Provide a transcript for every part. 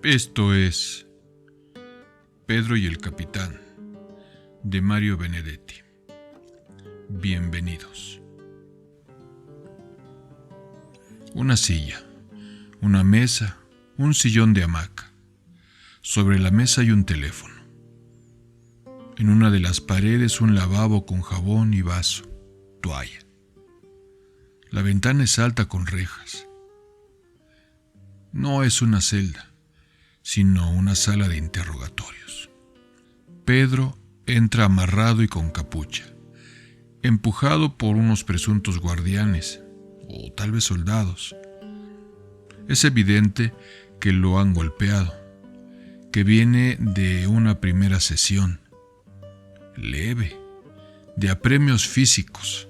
Esto es Pedro y el Capitán, de Mario Benedetti. Bienvenidos. Una silla, una mesa, un sillón de hamaca. Sobre la mesa hay un teléfono. En una de las paredes un lavabo con jabón y vaso, toalla. La ventana es alta con rejas. No es una celda, sino una sala de interrogatorios. Pedro entra amarrado y con capucha, empujado por unos presuntos guardianes, o tal vez soldados. Es evidente que lo han golpeado, que viene de una primera sesión, leve, de apremios físicos.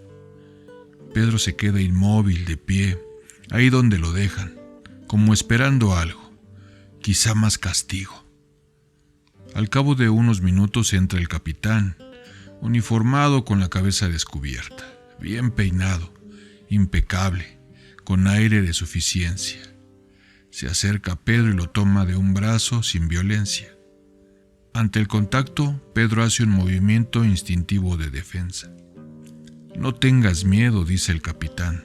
Pedro se queda inmóvil, de pie, ahí donde lo dejan, como esperando algo. Quizá más castigo. Al cabo de unos minutos entra el capitán, uniformado con la cabeza descubierta, bien peinado, impecable, con aire de suficiencia. Se acerca a Pedro y lo toma de un brazo sin violencia. Ante el contacto, Pedro hace un movimiento instintivo de defensa. No tengas miedo, dice el capitán.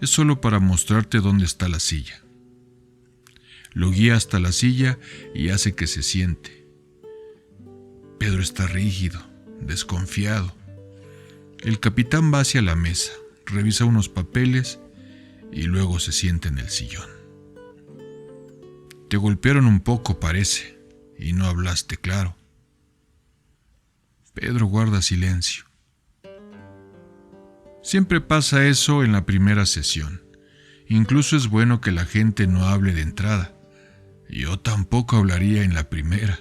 Es solo para mostrarte dónde está la silla. Lo guía hasta la silla y hace que se siente. Pedro está rígido, desconfiado. El capitán va hacia la mesa, revisa unos papeles y luego se sienta en el sillón. Te golpearon un poco, parece, y no hablaste claro. Pedro guarda silencio. Siempre pasa eso en la primera sesión. Incluso es bueno que la gente no hable de entrada. Yo tampoco hablaría en la primera.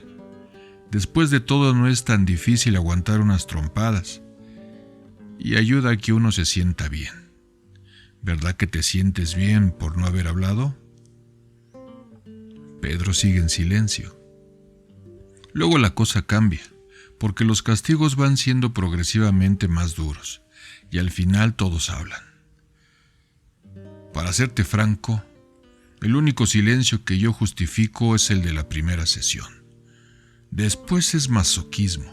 Después de todo, no es tan difícil aguantar unas trompadas. Y ayuda a que uno se sienta bien. ¿Verdad que te sientes bien por no haber hablado? Pedro sigue en silencio. Luego la cosa cambia, porque los castigos van siendo progresivamente más duros, y al final todos hablan. Para serte franco, el único silencio que yo justifico es el de la primera sesión. Después es masoquismo.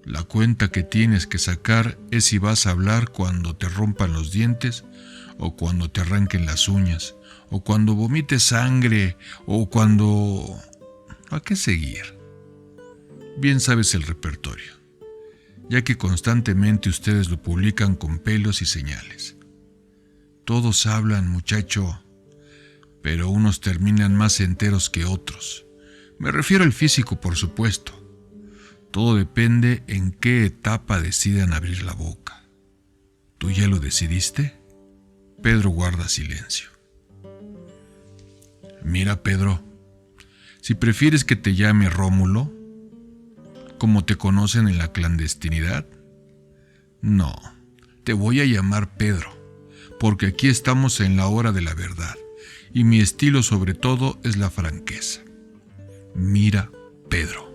La cuenta que tienes que sacar es si vas a hablar cuando te rompan los dientes, o cuando te arranquen las uñas, o cuando vomites sangre, o cuando... ¿A qué seguir? Bien sabes el repertorio, ya que constantemente ustedes lo publican con pelos y señales. Todos hablan, muchacho, pero unos terminan más enteros que otros. Me refiero al físico, por supuesto. Todo depende en qué etapa decidan abrir la boca. ¿Tú ya lo decidiste? Pedro guarda silencio. Mira, Pedro, si prefieres que te llame Rómulo, como te conocen en la clandestinidad, no, te voy a llamar Pedro, porque aquí estamos en la hora de la verdad, y mi estilo sobre todo es la franqueza. Mira, Pedro,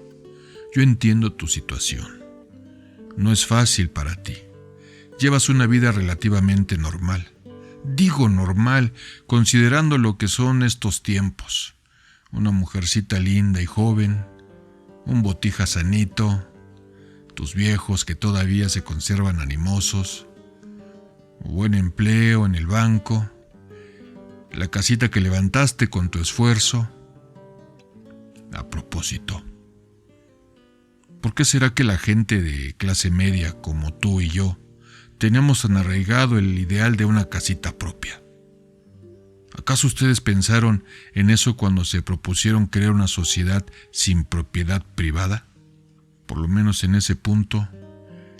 yo entiendo tu situación. No es fácil para ti. Llevas una vida relativamente normal. Digo normal, considerando lo que son estos tiempos. Una mujercita linda y joven, un botija sanito, tus viejos que todavía se conservan animosos, buen empleo en el banco, la casita que levantaste con tu esfuerzo. A propósito, ¿por qué será que la gente de clase media como tú y yo tenemos tan arraigado el ideal de una casita propia? ¿Acaso ustedes pensaron en eso cuando se propusieron crear una sociedad sin propiedad privada? Por lo menos en ese punto,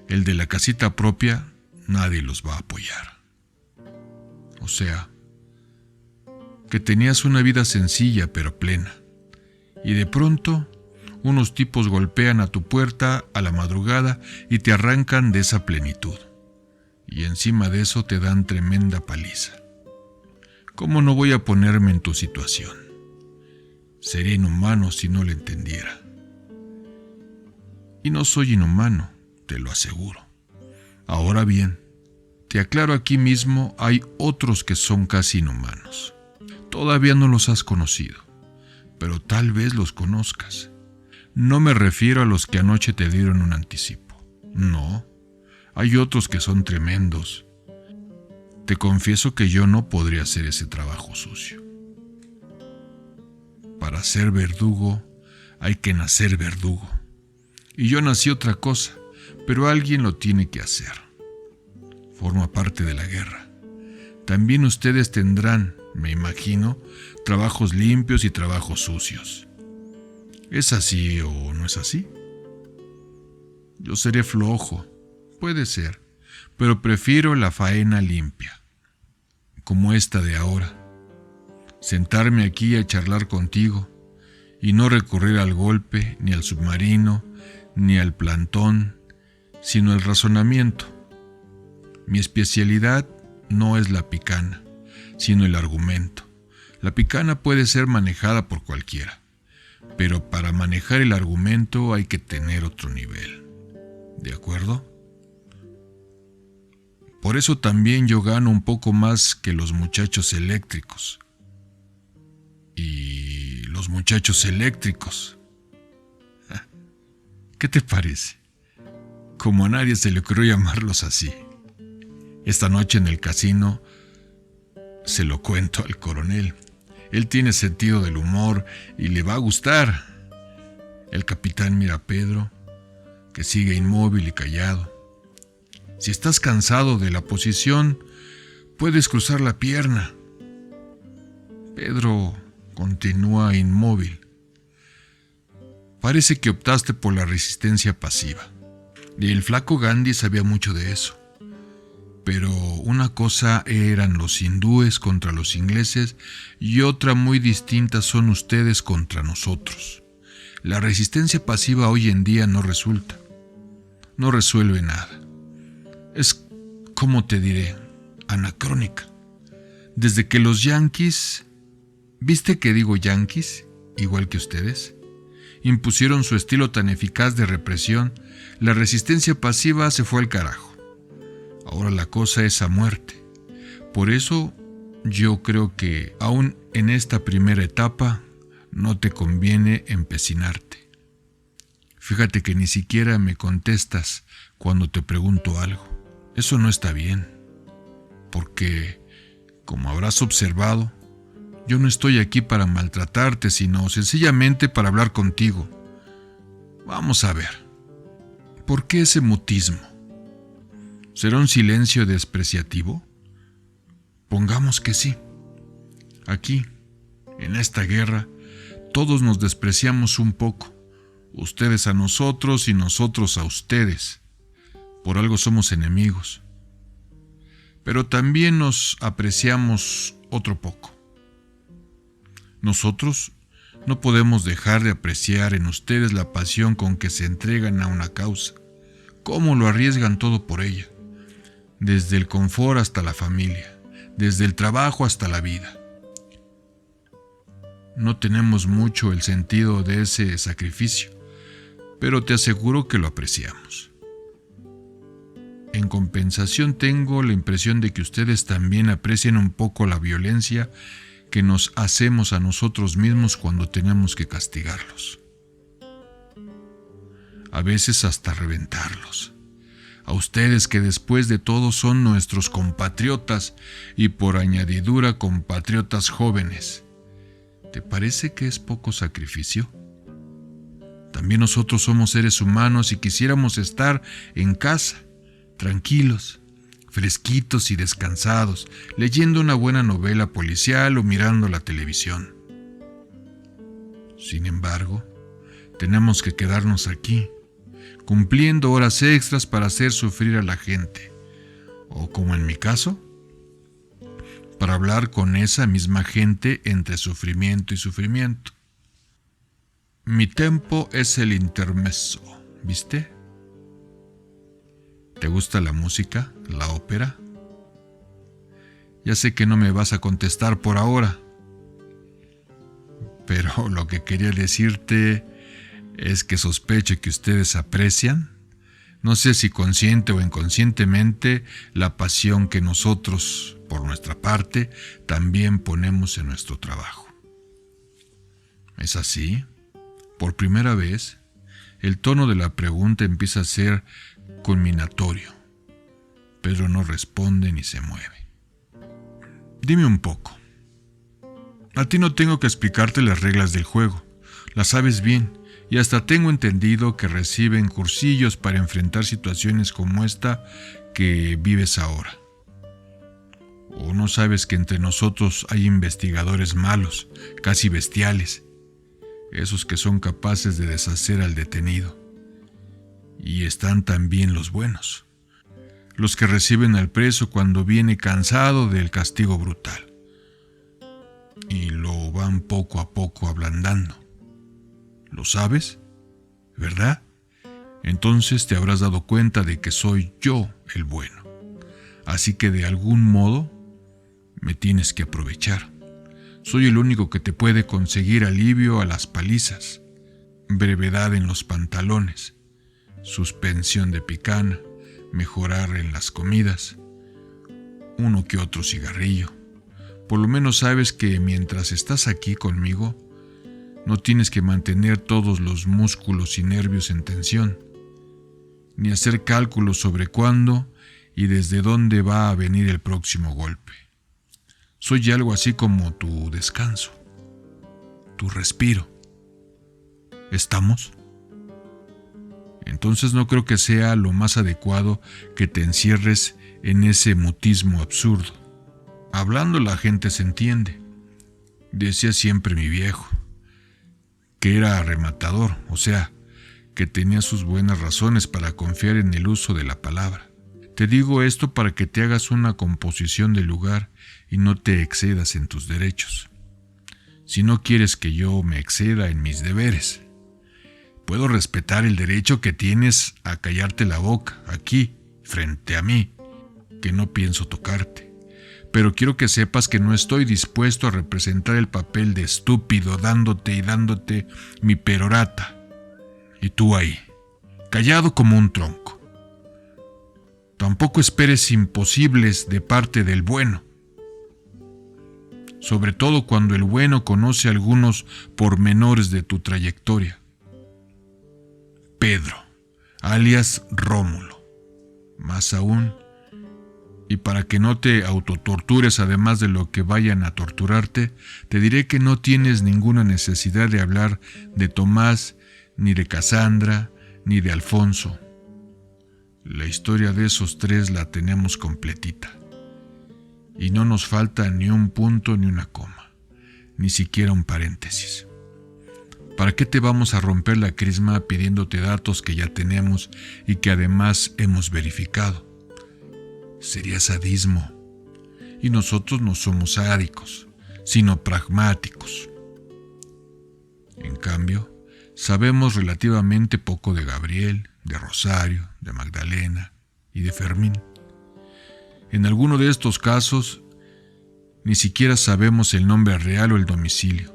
el de la casita propia, nadie los va a apoyar. O sea, que tenías una vida sencilla pero plena, y de pronto unos tipos golpean a tu puerta a la madrugada y te arrancan de esa plenitud, y encima de eso te dan tremenda paliza. ¿Cómo no voy a ponerme en tu situación? Sería inhumano si no lo entendiera. Y no soy inhumano, te lo aseguro. Ahora bien, te aclaro aquí mismo, hay otros que son casi inhumanos. Todavía no los has conocido. pero tal vez los conozcas. No me refiero a los que anoche te dieron un anticipo. No, hay otros que son tremendos. Te confieso que yo no podría hacer ese trabajo sucio. Para ser verdugo hay que nacer verdugo. Y yo nací otra cosa, pero alguien lo tiene que hacer. Forma parte de la guerra. También ustedes tendrán, me imagino, trabajos limpios y trabajos sucios. ¿Es así o no es así? Yo seré flojo, puede ser, pero prefiero la faena limpia, como esta de ahora. Sentarme aquí a charlar contigo y no recurrir al golpe, ni al submarino, ni al plantón, sino al razonamiento. Mi especialidad no es la picana, sino el argumento. La picana puede ser manejada por cualquiera, pero para manejar el argumento hay que tener otro nivel. ¿De acuerdo? Por eso también yo gano un poco más que los muchachos eléctricos. Y los muchachos eléctricos. ¿Qué te parece? Como a nadie se le ocurrió llamarlos así. Esta noche en el casino se lo cuento al coronel. Él tiene sentido del humor y le va a gustar. El capitán mira a Pedro, que sigue inmóvil y callado. Si estás cansado de la posición, puedes cruzar la pierna. Pedro continúa inmóvil. Parece que optaste por la resistencia pasiva. Y el flaco Gandhi sabía mucho de eso. Pero una cosa eran los hindúes contra los ingleses y otra muy distinta son ustedes contra nosotros. La resistencia pasiva hoy en día no resulta. No resuelve nada. Es, como te diré, anacrónica. Desde que los yanquis, ¿viste que digo yanquis? Igual que ustedes, impusieron su estilo tan eficaz de represión, la resistencia pasiva se fue al carajo. Ahora la cosa es a muerte. Por eso yo creo que aún en esta primera etapa no te conviene empecinarte. Fíjate que ni siquiera me contestas cuando te pregunto algo. Eso no está bien, porque, como habrás observado, yo no estoy aquí para maltratarte, sino sencillamente para hablar contigo. Vamos a ver, ¿por qué ese mutismo? ¿Será un silencio despreciativo? Pongamos que sí. Aquí, en esta guerra, todos nos despreciamos un poco, ustedes a nosotros y nosotros a ustedes. Por algo somos enemigos. Pero también nos apreciamos otro poco. Nosotros no podemos dejar de apreciar en ustedes la pasión con que se entregan a una causa, cómo lo arriesgan todo por ella. Desde el confort hasta la familia, desde el trabajo hasta la vida. No tenemos mucho el sentido de ese sacrificio, pero te aseguro que lo apreciamos. En compensación tengo la impresión de que ustedes también aprecian un poco la violencia que nos hacemos a nosotros mismos cuando tenemos que castigarlos. A veces hasta reventarlos. A ustedes que después de todo son nuestros compatriotas y por añadidura compatriotas jóvenes. ¿Te parece que es poco sacrificio? También nosotros somos seres humanos y quisiéramos estar en casa, tranquilos, fresquitos y descansados, leyendo una buena novela policial o mirando la televisión. Sin embargo, tenemos que quedarnos aquí, cumpliendo horas extras para hacer sufrir a la gente, o como en mi caso, para hablar con esa misma gente entre sufrimiento y sufrimiento. Mi tempo es el intermezzo, ¿viste? ¿Te gusta la música, la ópera? Ya sé que no me vas a contestar por ahora, pero lo que quería decirte es que sospecho que ustedes aprecian, no sé si consciente o inconscientemente, la pasión que nosotros, por nuestra parte, también ponemos en nuestro trabajo. ¿Es así? Por primera vez, el tono de la pregunta empieza a ser culminatorio. Pedro no responde ni se mueve. Dime un poco. A ti no tengo que explicarte las reglas del juego. Las sabes bien, y hasta tengo entendido que reciben cursillos para enfrentar situaciones como esta que vives ahora. ¿O no sabes que entre nosotros hay investigadores malos, casi bestiales? Esos que son capaces de deshacer al detenido. Y están también los buenos, los que reciben al preso cuando viene cansado del castigo brutal. Y lo van poco a poco ablandando. ¿Lo sabes? ¿Verdad? Entonces te habrás dado cuenta de que soy yo el bueno. Así que de algún modo me tienes que aprovechar. Soy el único que te puede conseguir alivio a las palizas, brevedad en los pantalones, suspensión de picana, mejorar en las comidas, uno que otro cigarrillo. Por lo menos sabes que mientras estás aquí conmigo, no tienes que mantener todos los músculos y nervios en tensión, ni hacer cálculos sobre cuándo y desde dónde va a venir el próximo golpe. Soy algo así como tu descanso, tu respiro. ¿Estamos? Entonces no creo que sea lo más adecuado que te encierres en ese mutismo absurdo. Hablando la gente se entiende. Decía siempre mi viejo, que era rematador, o sea, que tenía sus buenas razones para confiar en el uso de la palabra. Te digo esto para que te hagas una composición del lugar y no te excedas en tus derechos. Si no quieres que yo me exceda en mis deberes, puedo respetar el derecho que tienes a callarte la boca, aquí, frente a mí, que no pienso tocarte. Pero quiero que sepas que no estoy dispuesto a representar el papel de estúpido dándote mi perorata. Y tú ahí, callado como un tronco. Tampoco esperes imposibles de parte del bueno. Sobre todo cuando el bueno conoce algunos pormenores de tu trayectoria. Pedro, alias Rómulo. Más aún, y para que no te autotortures además de lo que vayan a torturarte, te diré que no tienes ninguna necesidad de hablar de Tomás, ni de Casandra, ni de Alfonso. La historia de esos tres la tenemos completita. Y no nos falta ni un punto ni una coma, ni siquiera un paréntesis. ¿Para qué te vamos a romper la crisma pidiéndote datos que ya tenemos y que además hemos verificado? Sería sadismo. Y nosotros no somos sádicos, sino pragmáticos. En cambio, sabemos relativamente poco de Gabriel, de Rosario, de Magdalena y de Fermín. En alguno de estos casos, ni siquiera sabemos el nombre real o el domicilio.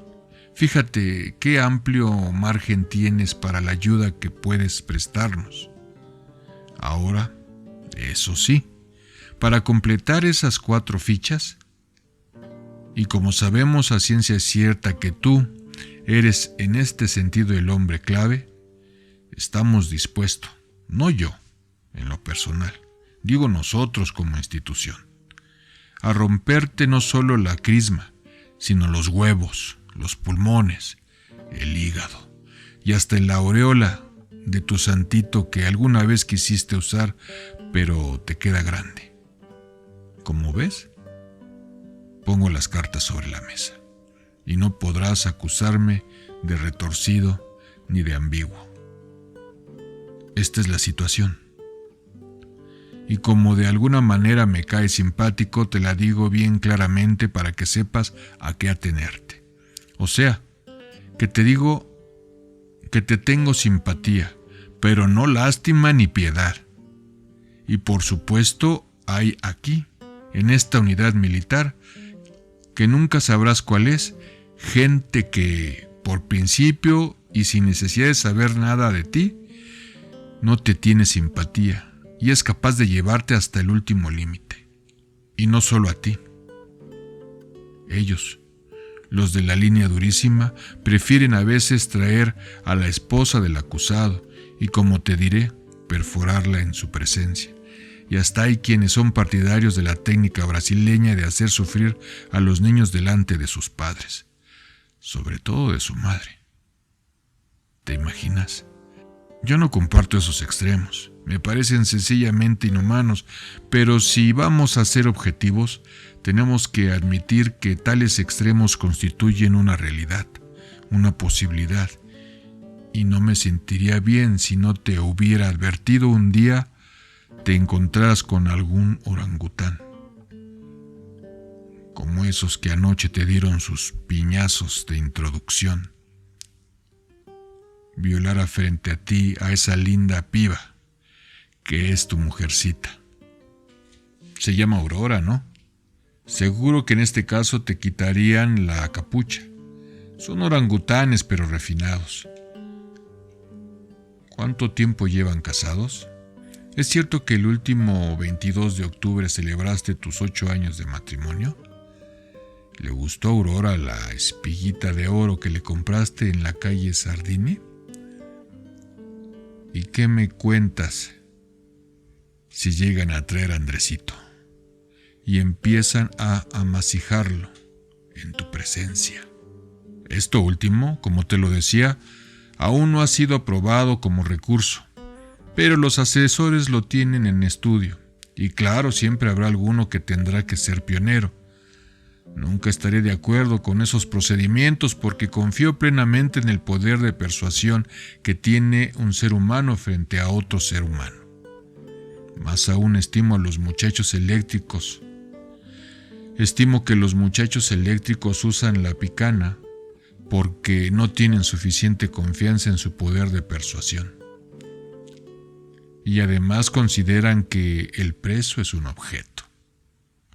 Fíjate qué amplio margen tienes para la ayuda que puedes prestarnos. Ahora, eso sí, para completar esas 4 fichas, y como sabemos a ciencia cierta que tú eres en este sentido el hombre clave, estamos dispuestos, no yo, en lo personal, digo nosotros como institución, a romperte no solo la crisma, sino los huevos, los pulmones, el hígado y hasta la aureola de tu santito que alguna vez quisiste usar, pero te queda grande. Como ves, pongo las cartas sobre la mesa y no podrás acusarme de retorcido ni de ambiguo. Esta es la situación. Y como de alguna manera me cae simpático, te la digo bien claramente para que sepas a qué atenerte. O sea, que te digo que te tengo simpatía, pero no lástima ni piedad. Y por supuesto hay aquí, en esta unidad militar, que nunca sabrás cuál es, gente que, por principio y sin necesidad de saber nada de ti, no te tiene simpatía y es capaz de llevarte hasta el último límite. Y no solo a ti. Ellos, Los de la línea durísima prefieren a veces traer a la esposa del acusado y, como te diré, perforarla en su presencia. Y hasta hay quienes son partidarios de la técnica brasileña de hacer sufrir a los niños delante de sus padres, sobre todo de su madre. ¿Te imaginas? Yo no comparto esos extremos, me parecen sencillamente inhumanos, pero si vamos a ser objetivos, tenemos que admitir que tales extremos constituyen una realidad, una posibilidad, y no me sentiría bien si no te hubiera advertido un día te encontraras con algún orangután, como esos que anoche te dieron sus piñazos de introducción. Violara frente a ti a esa linda piba, que es tu mujercita. Se llama Aurora, ¿no? Seguro que en este caso te quitarían la capucha. Son orangutanes, pero refinados. ¿Cuánto tiempo llevan casados? ¿Es cierto que el último 22 de octubre celebraste tus 8 años de matrimonio? ¿Le gustó a Aurora la espiguita de oro que le compraste en la calle Sardini? ¿Y qué me cuentas si llegan a traer a Andresito y empiezan a amasijarlo en tu presencia? Esto último, como te lo decía, aún no ha sido aprobado como recurso, pero los asesores lo tienen en estudio, y claro, siempre habrá alguno que tendrá que ser pionero. Nunca estaré de acuerdo con esos procedimientos porque confío plenamente en el poder de persuasión que tiene un ser humano frente a otro ser humano. Más aún estimo a los muchachos eléctricos. Estimo que los muchachos eléctricos usan la picana porque no tienen suficiente confianza en su poder de persuasión. Y además consideran que el preso es un objeto,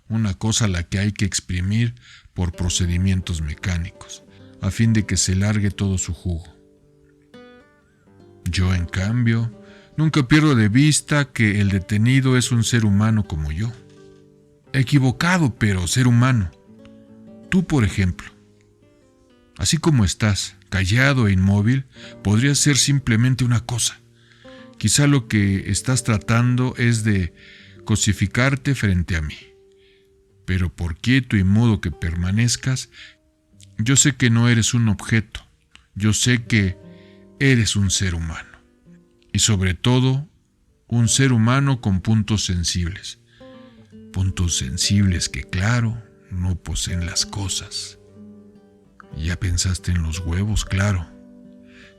una cosa a la que hay que exprimir por procedimientos mecánicos, a fin de que se largue todo su jugo. Yo, en cambio, nunca pierdo de vista que el detenido es un ser humano como yo. Equivocado, pero ser humano. Tú, por ejemplo. Así como estás, callado e inmóvil, podrías ser simplemente una cosa. Quizá lo que estás tratando es de cosificarte frente a mí. Pero por quieto y mudo que permanezcas, yo sé que no eres un objeto. Yo sé que eres un ser humano. Y sobre todo, un ser humano con puntos sensibles. Puntos sensibles que, claro, no poseen las cosas. Ya pensaste en los huevos, claro.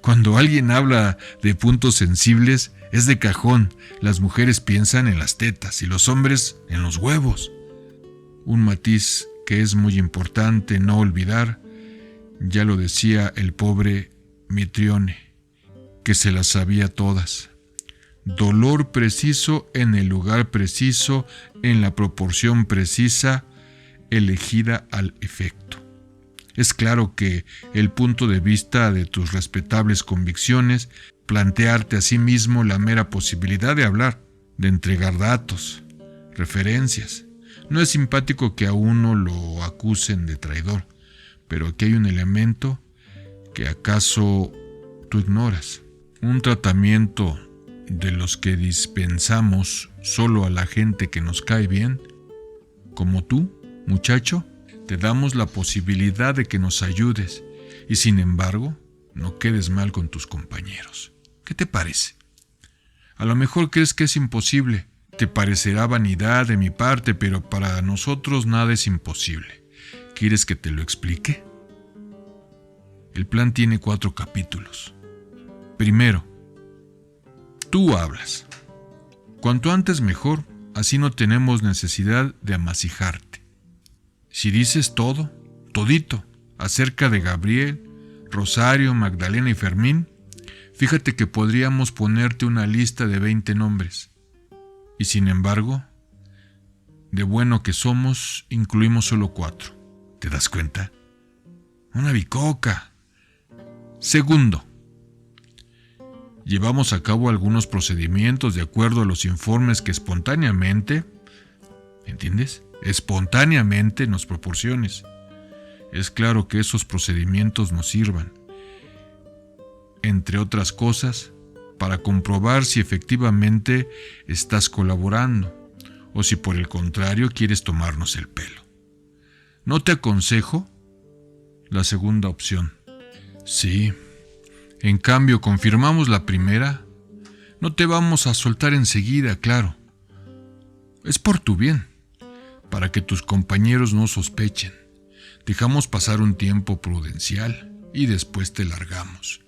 Cuando alguien habla de puntos sensibles, es de cajón. Las mujeres piensan en las tetas y los hombres en los huevos. Un matiz que es muy importante no olvidar, ya lo decía el pobre Mitrione, que se las sabía todas. Dolor preciso en el lugar preciso, en la proporción precisa, elegida al efecto. Es claro que el punto de vista de tus respetables convicciones, plantearte a sí mismo la mera posibilidad de hablar, de entregar datos, referencias. No es simpático que a uno lo acusen de traidor, pero aquí hay un elemento que acaso tú ignoras. Un tratamiento de los que dispensamos solo a la gente que nos cae bien, como tú, muchacho. Te damos la posibilidad de que nos ayudes y, sin embargo, no quedes mal con tus compañeros. ¿Qué te parece? A lo mejor crees que es imposible. Te parecerá vanidad de mi parte, pero para nosotros nada es imposible. ¿Quieres que te lo explique? El plan tiene 4 capítulos. Primero, tú hablas. Cuanto antes mejor, así no tenemos necesidad de amasijarte. Si dices todo, todito, acerca de Gabriel, Rosario, Magdalena y Fermín, fíjate que podríamos ponerte una lista de 20 nombres. Y sin embargo, de bueno que somos, incluimos solo 4. ¿Te das cuenta? Una bicoca. Segundo, llevamos a cabo algunos procedimientos de acuerdo a los informes que espontáneamente, ¿entiendes?, espontáneamente nos proporciones. Es claro que esos procedimientos nos sirvan, entre otras cosas, para comprobar si efectivamente estás colaborando o si por el contrario quieres tomarnos el pelo. No te aconsejo la segunda opción. Sí, en cambio confirmamos la primera, no te vamos a soltar enseguida, claro. Es por tu bien, para que tus compañeros no sospechen. Dejamos pasar un tiempo prudencial y después te largamos.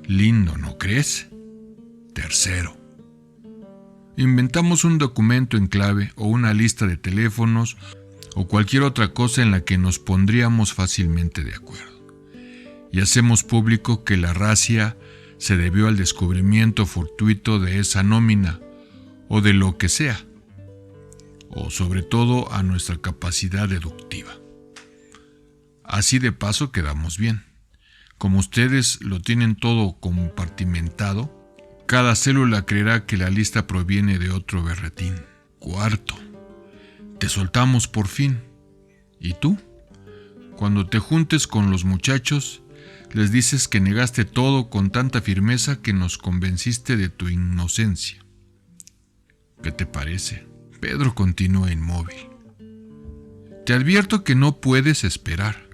Lindo, ¿no crees? Tercero, inventamos un documento en clave o una lista de teléfonos o cualquier otra cosa en la que nos pondríamos fácilmente de acuerdo. Y hacemos público que la racia se debió al descubrimiento fortuito de esa nómina o de lo que sea, o sobre todo a nuestra capacidad deductiva. Así de paso quedamos bien. Como ustedes lo tienen todo compartimentado, cada célula creerá que la lista proviene de otro berretín. Cuarto, te soltamos por fin. ¿Y tú? Cuando te juntes con los muchachos, les dices que negaste todo con tanta firmeza que nos convenciste de tu inocencia. ¿Qué te parece? Pedro continúa inmóvil. Te advierto que no puedes esperar,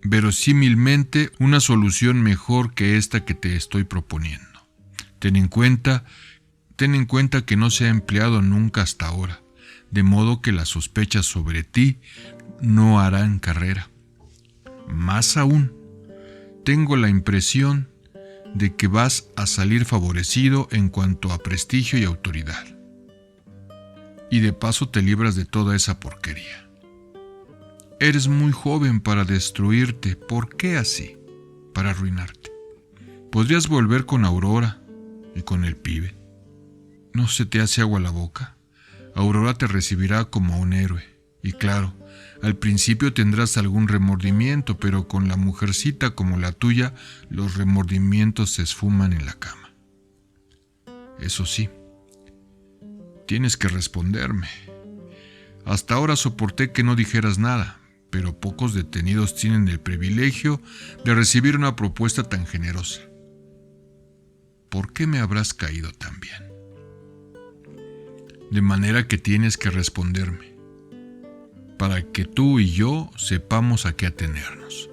verosímilmente, una solución mejor que esta que te estoy proponiendo. Ten en cuenta que no se ha empleado nunca hasta ahora, de modo que las sospechas sobre ti no harán carrera. Más aún, tengo la impresión de que vas a salir favorecido en cuanto a prestigio y autoridad. Y de paso te libras de toda esa porquería. Eres muy joven para destruirte. ¿Por qué así? Para arruinarte. Podrías volver con Aurora y con el pibe. ¿No se te hace agua la boca? Aurora te recibirá como un héroe. Y claro, al principio tendrás algún remordimiento, pero con la mujercita como la tuya, los remordimientos se esfuman en la cama. Eso sí, tienes que responderme. Hasta ahora soporté que no dijeras nada, pero pocos detenidos tienen el privilegio de recibir una propuesta tan generosa. ¿Por qué me habrás caído tan bien? De manera que tienes que responderme, para que tú y yo sepamos a qué atenernos.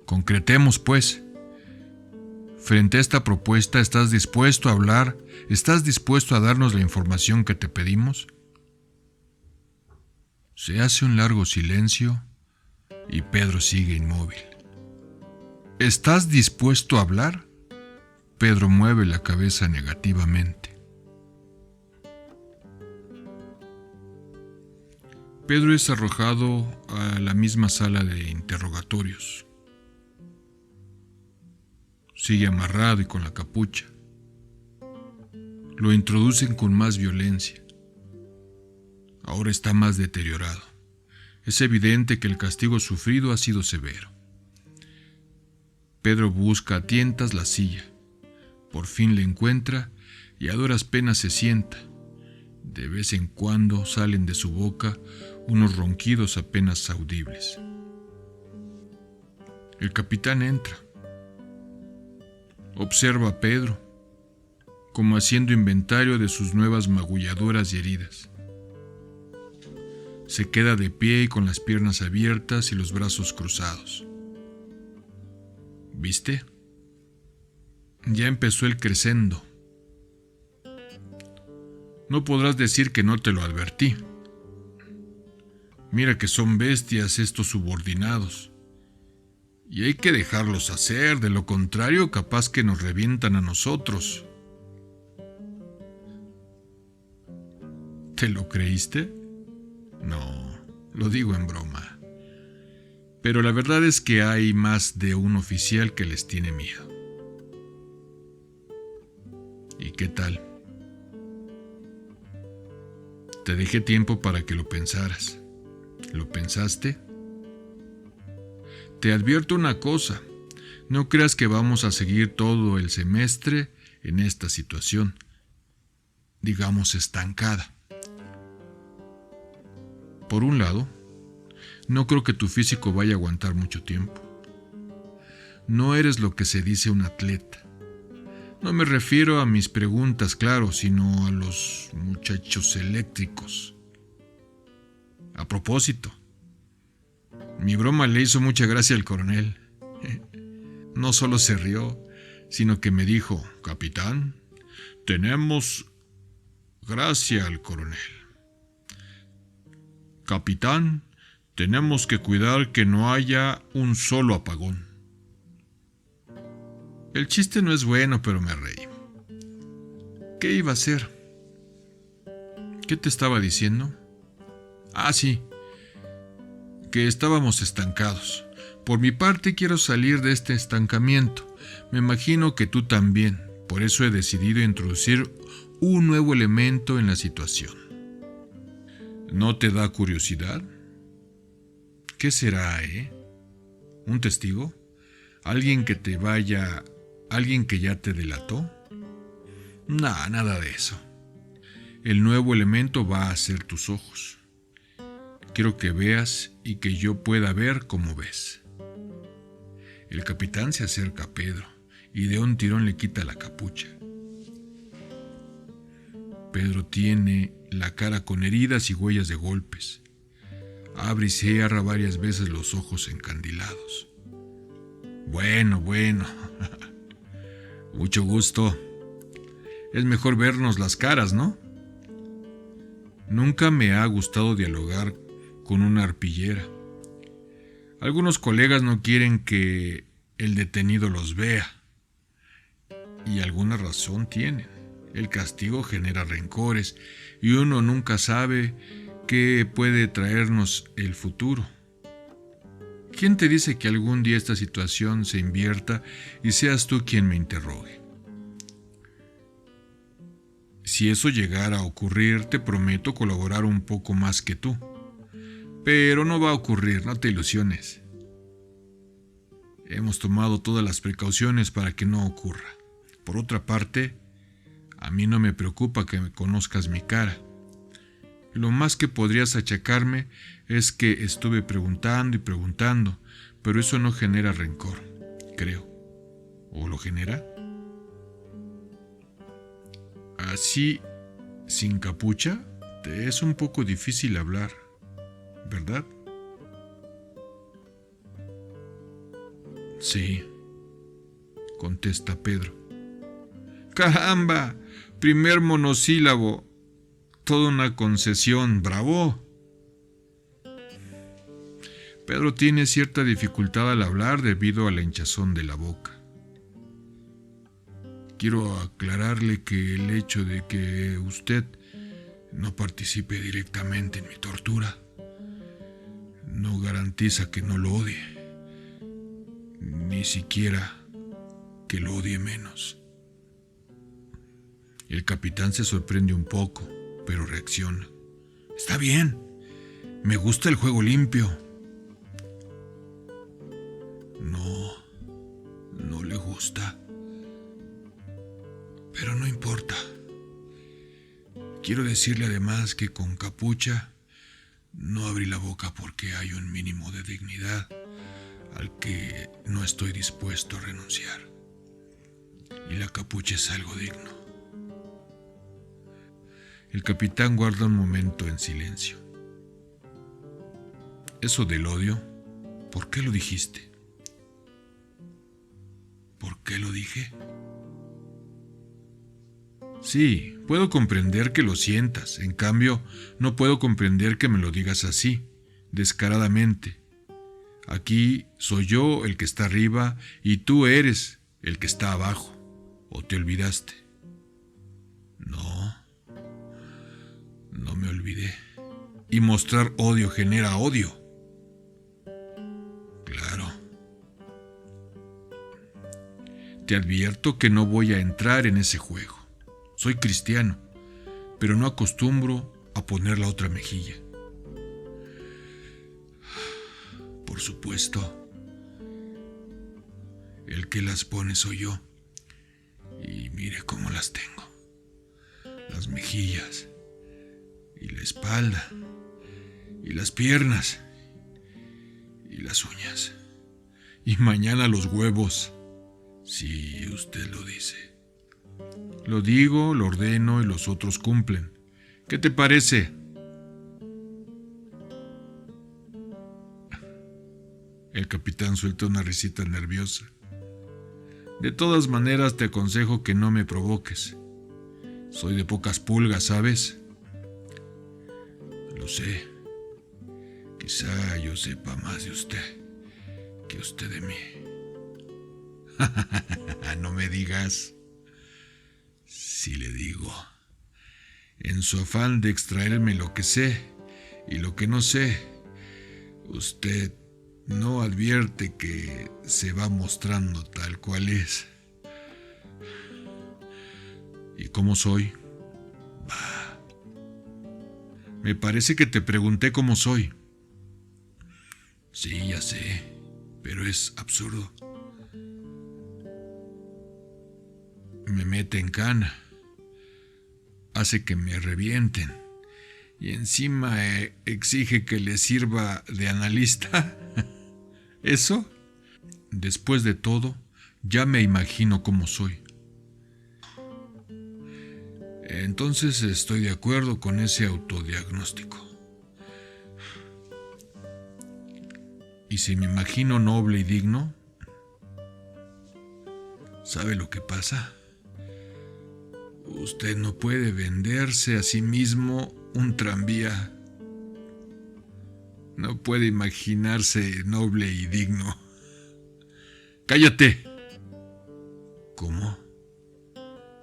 Concretemos, pues. Frente a esta propuesta, ¿estás dispuesto a hablar? ¿Estás dispuesto a darnos la información que te pedimos? Se hace un largo silencio y Pedro sigue inmóvil. ¿Estás dispuesto a hablar? Pedro mueve la cabeza negativamente. Pedro es arrojado a la misma sala de interrogatorios. Sigue amarrado y con la capucha. Lo introducen con más violencia. Ahora está más deteriorado. Es evidente que el castigo sufrido ha sido severo. Pedro busca a tientas la silla. Por fin la encuentra y a duras penas se sienta. De vez en cuando salen de su boca unos ronquidos apenas audibles. El capitán entra. Observa a Pedro, como haciendo inventario de sus nuevas magulladuras y heridas. Se queda de pie y con las piernas abiertas y los brazos cruzados. ¿Viste? Ya empezó el crescendo. No podrás decir que no te lo advertí. Mira que son bestias estos subordinados. Y hay que dejarlos hacer, de lo contrario capaz que nos revientan a nosotros. ¿Te lo creíste? No, lo digo en broma. Pero la verdad es que hay más de un oficial que les tiene miedo. ¿Y qué tal? Te dejé tiempo para que lo pensaras. ¿Lo pensaste? Te advierto una cosa. No creas que vamos a seguir todo el semestre en esta situación, digamos estancada. Por un lado, No creo que tu físico vaya a aguantar mucho tiempo. No eres lo que se dice un atleta. No me refiero a mis preguntas, claro, sino a los muchachos eléctricos. A propósito, mi broma le hizo mucha gracia al coronel. No solo se rió, sino que me dijo: capitán, tenemos gracia al coronel. Capitán, tenemos que cuidar que no haya un solo apagón. El chiste no es bueno, pero me reí. ¿Qué iba a hacer? ¿Qué te estaba diciendo? Ah, sí, que estábamos estancados. Por mi parte quiero salir de este estancamiento. Me imagino que tú también. Por eso he decidido introducir un nuevo elemento en la situación. ¿No te da curiosidad? ¿Qué será, ¿Un testigo? ¿Alguien que te vaya... ¿Alguien que ya te delató? Nada de eso. El nuevo elemento va a ser tus ojos. Quiero que veas y que yo pueda ver como ves. El capitán se acerca a Pedro y de un tirón le quita la capucha. Pedro tiene la cara con heridas y huellas de golpes. Abre y cierra varias veces los ojos encandilados. Bueno. Mucho gusto. Es mejor vernos las caras, ¿no? Nunca me ha gustado dialogar con una arpillera. Algunos colegas no quieren que el detenido los vea. Y alguna razón tienen. El castigo genera rencores y uno nunca sabe qué puede traernos el futuro. ¿Quién te dice que algún día esta situación se invierta y seas tú quien me interrogue? Si eso llegara a ocurrir, te prometo colaborar un poco más que tú. Pero no va a ocurrir, no te ilusiones. Hemos tomado todas las precauciones para que no ocurra. Por otra parte, a mí no me preocupa que me conozcas mi cara. Lo más que podrías achacarme es que estuve preguntando y preguntando, pero eso no genera rencor, creo. ¿O lo genera? Así, sin capucha, te es un poco difícil hablar, ¿verdad? Sí, contesta Pedro. ¡Caramba! Primer monosílabo. Toda una concesión, ¡bravo! Pedro tiene cierta dificultad al hablar debido a la hinchazón de la boca. Quiero aclararle que el hecho de que usted no participe directamente en mi tortura no garantiza que no lo odie, ni siquiera que lo odie menos. El capitán se sorprende un poco, pero reacciona. Está bien, me gusta el juego limpio. No le gusta. Pero no importa. Quiero decirle además que con capucha no abrí la boca porque hay un mínimo de dignidad al que no estoy dispuesto a renunciar. Y la capucha es algo digno. El capitán guarda un momento en silencio. Eso del odio, ¿por qué lo dijiste? ¿Por qué lo dije? Sí, puedo comprender que lo sientas. En cambio, no puedo comprender que me lo digas así, descaradamente. Aquí soy yo el que está arriba y tú eres el que está abajo. ¿O te olvidaste? No me olvidé. Y mostrar odio genera odio. Claro. Te advierto que no voy a entrar en ese juego. Soy cristiano, pero no acostumbro a poner la otra mejilla. Por supuesto, el que las pone soy yo. Y mire cómo las tengo. Las mejillas, y la espalda, y las piernas, y las uñas. Y mañana los huevos, si usted lo dice. Lo digo, lo ordeno y los otros cumplen. ¿Qué te parece? El capitán suelta una risita nerviosa. De todas maneras te aconsejo que no me provoques. Soy de pocas pulgas, ¿sabes? Lo sé. Quizá yo sepa más de usted que usted de mí. No me digas. Sí le digo. En su afán de extraerme lo que sé y lo que no sé, usted no advierte que se va mostrando tal cual es. ¿Y cómo soy? Bah. Me parece que te pregunté cómo soy. Sí, ya sé, pero es absurdo. Me mete en cana. Hace que me revienten. Y encima exige que le sirva de analista. ¿Eso? Después de todo, ya me imagino cómo soy. Entonces estoy de acuerdo con ese autodiagnóstico. Y si me imagino noble y digno, ¿sabe lo que pasa? Usted no puede venderse a sí mismo un tranvía. No puede imaginarse noble y digno. ¡Cállate! ¿Cómo?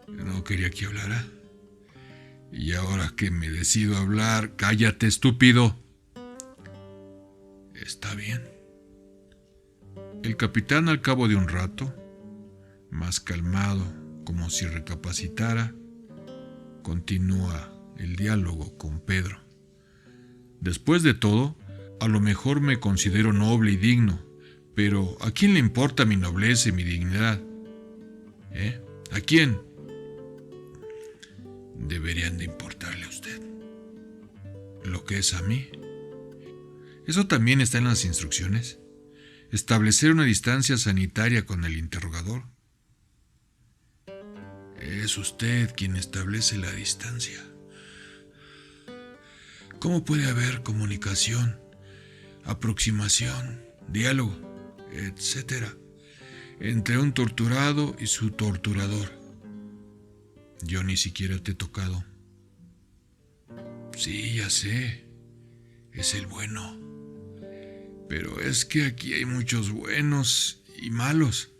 ¿No quería que hablara? Y ahora que me decido a hablar, ¡cállate, estúpido! Está bien. El capitán, al cabo de un rato, más calmado, como si recapacitara, continúa el diálogo con Pedro. Después de todo, a lo mejor me considero noble y digno, pero ¿a quién le importa mi nobleza y mi dignidad? ¿A quién? Deberían de importarle a usted. ¿Lo que es a mí? ¿Eso también está en las instrucciones? ¿Establecer una distancia sanitaria con el interrogador? Es usted quien establece la distancia. ¿Cómo puede haber comunicación, aproximación, diálogo, etcétera, entre un torturado y su torturador? Yo ni siquiera te he tocado. Sí, ya sé, es el bueno. Pero es que aquí hay muchos buenos y malos.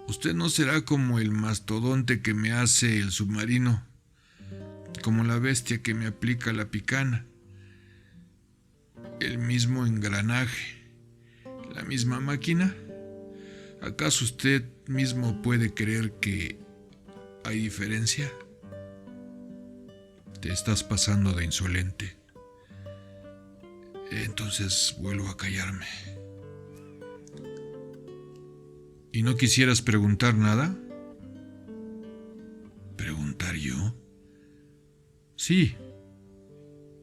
Usted no será como el mastodonte que me hace el submarino, como la bestia que me aplica la picana, el mismo engranaje, la misma máquina. ¿Acaso usted mismo puede creer que hay diferencia? Te estás pasando de insolente. Entonces vuelvo a callarme. ¿Y no quisieras preguntar nada? ¿Preguntar yo? Sí,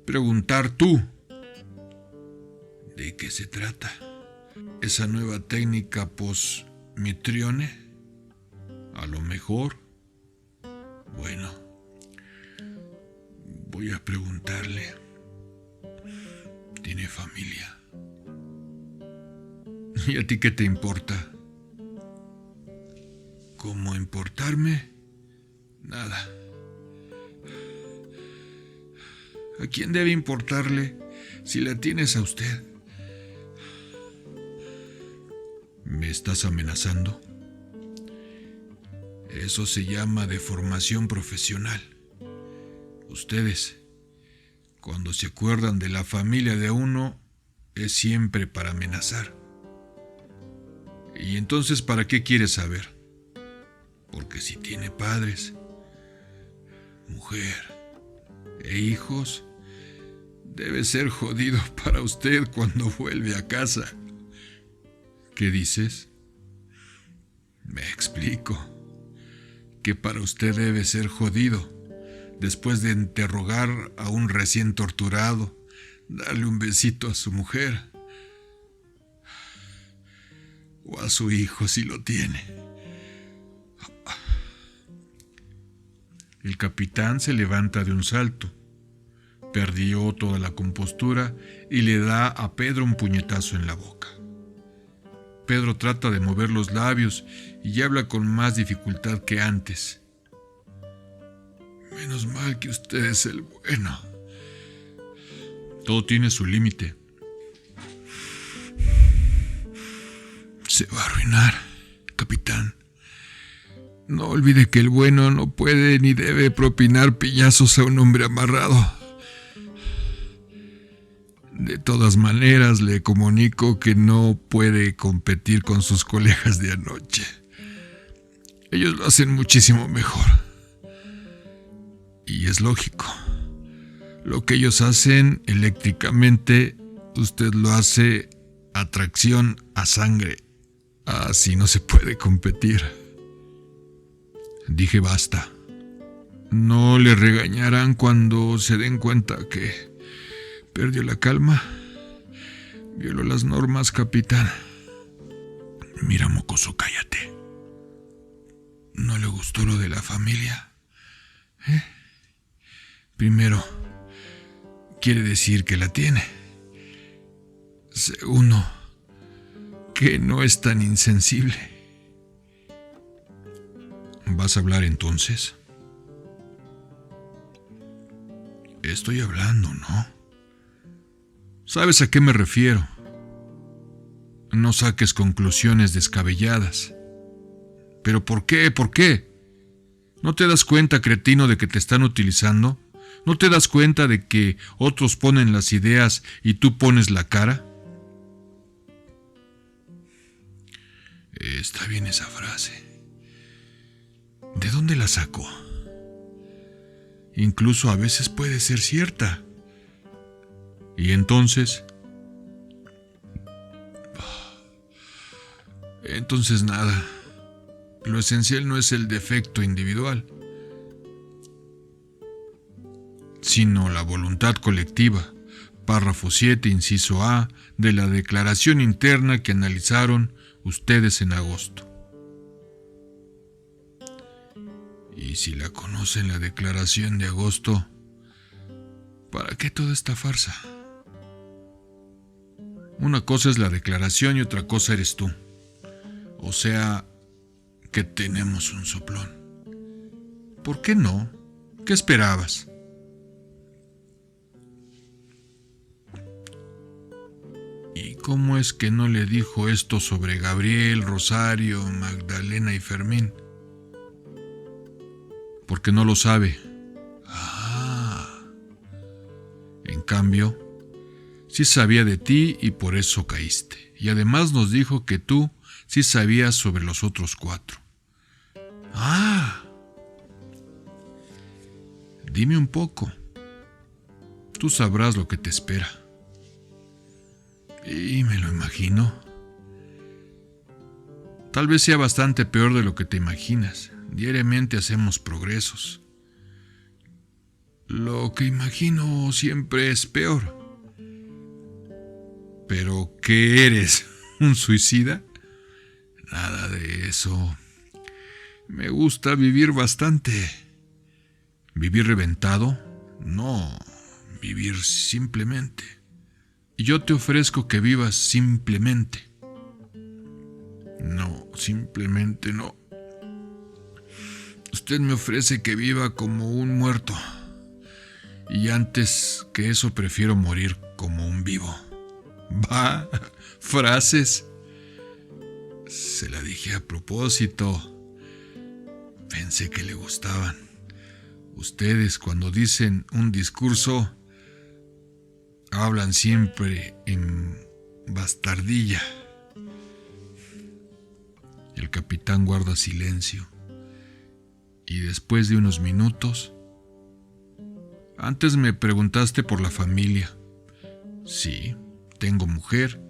preguntar tú. ¿De qué se trata? ¿Esa nueva técnica post-mitrione? A lo mejor. Bueno, voy a preguntarle. ¿Tiene familia? ¿Y a ti qué te importa? ¿Cómo importarme? Nada. ¿A quién debe importarle si la tienes a usted? ¿Me estás amenazando? Eso se llama deformación profesional. Ustedes, cuando se acuerdan de la familia de uno, es siempre para amenazar. ¿Y entonces para qué quieres saber? Porque si tiene padres, mujer e hijos, debe ser jodido para usted cuando vuelve a casa. ¿Qué dices? Me explico. Que para usted debe ser jodido, después de interrogar a un recién torturado, darle un besito a su mujer, o a su hijo si lo tiene. El capitán se levanta de un salto. Perdió toda la compostura y le da a Pedro un puñetazo en la boca. Pedro trata de mover los labios y habla con más dificultad que antes. Menos mal que usted es el bueno. Todo tiene su límite. Se va a arruinar, capitán. No olvide que el bueno no puede ni debe propinar piñazos a un hombre amarrado. De todas maneras, le comunico que no puede competir con sus colegas de anoche. Ellos lo hacen muchísimo mejor. Y es lógico. Lo que ellos hacen eléctricamente, usted lo hace a tracción a sangre. Así no se puede competir. Dije basta. No le regañarán cuando se den cuenta que perdió la calma. Violó las normas, capitán. Mira, mocoso, cállate. ¿No le gustó lo de la familia? Primero, quiere decir que la tiene. Segundo, que no es tan insensible. ¿Vas a hablar entonces? Estoy hablando, ¿no? ¿Sabes a qué me refiero? No saques conclusiones descabelladas. ¿Pero por qué? ¿Por qué? ¿No te das cuenta, cretino, de que te están utilizando? ¿No te das cuenta de que otros ponen las ideas y tú pones la cara? Está bien esa frase. ¿De dónde la sacó? Incluso a veces puede ser cierta. Y entonces... Entonces nada. Lo esencial no es el defecto individual, sino la voluntad colectiva. Párrafo 7, inciso A, de la declaración interna que analizaron ustedes en agosto. Y si la conocen, la declaración de agosto, ¿para qué toda esta farsa? Una cosa es la declaración y otra cosa eres tú. O sea, que tenemos un soplón. ¿Por qué no? ¿Qué esperabas? ¿Y cómo es que no le dijo esto sobre Gabriel, Rosario, Magdalena y Fermín? Porque no lo sabe. En cambio, sí sabía de ti y por eso caíste. Y además nos dijo que tú sí sabías sobre los otros 4. Dime un poco. Tú sabrás lo que te espera. Y me lo imagino. Tal vez sea bastante peor de lo que te imaginas. Diariamente hacemos progresos. Lo que imagino siempre es peor. ¿Pero qué eres? ¿Un suicida? Nada de eso. Me gusta vivir bastante. ¿Vivir reventado? No, vivir simplemente. Y yo te ofrezco que vivas simplemente. No, simplemente no. Usted me ofrece que viva como un muerto. Y antes que eso prefiero morir como un vivo. Va, frases. Se la dije a propósito. Pensé que le gustaban. Ustedes, cuando dicen un discurso, hablan siempre en bastardilla. El capitán guarda silencio. Y después de unos minutos... Antes me preguntaste por la familia. Sí, tengo mujer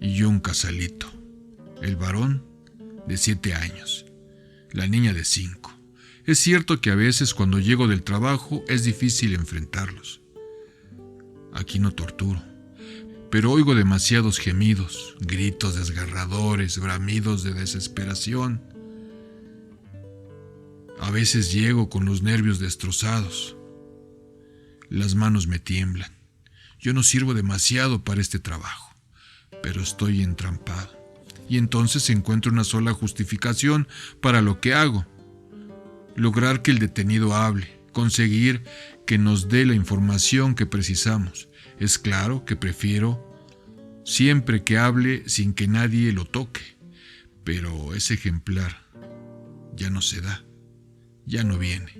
y yo un casalito. El varón de 7 años, la niña de 5. Es cierto que a veces cuando llego del trabajo es difícil enfrentarlos. Aquí no torturo, pero oigo demasiados gemidos, gritos desgarradores, bramidos de desesperación. A veces llego con los nervios destrozados. Las manos me tiemblan. Yo no sirvo demasiado para este trabajo, pero estoy entrampado. Y entonces encuentro una sola justificación para lo que hago: lograr que el detenido hable, conseguir que nos dé la información que precisamos. Es claro que prefiero siempre que hable sin que nadie lo toque, pero ese ejemplar ya no se da, ya no viene.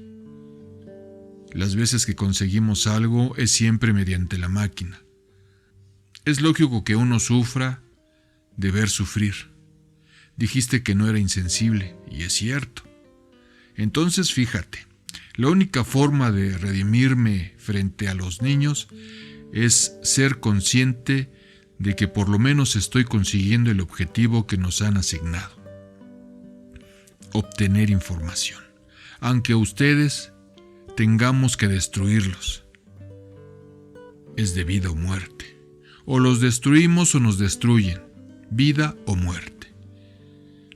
Las veces que conseguimos algo es siempre mediante la máquina. Es lógico que uno sufra de ver sufrir. Dijiste que no era insensible, y es cierto. Entonces fíjate, la única forma de redimirme frente a los niños es ser consciente de que por lo menos estoy consiguiendo el objetivo que nos han asignado: obtener información, aunque ustedes tengamos que destruirlos. Es de vida o muerte. O los destruimos o nos destruyen, vida o muerte.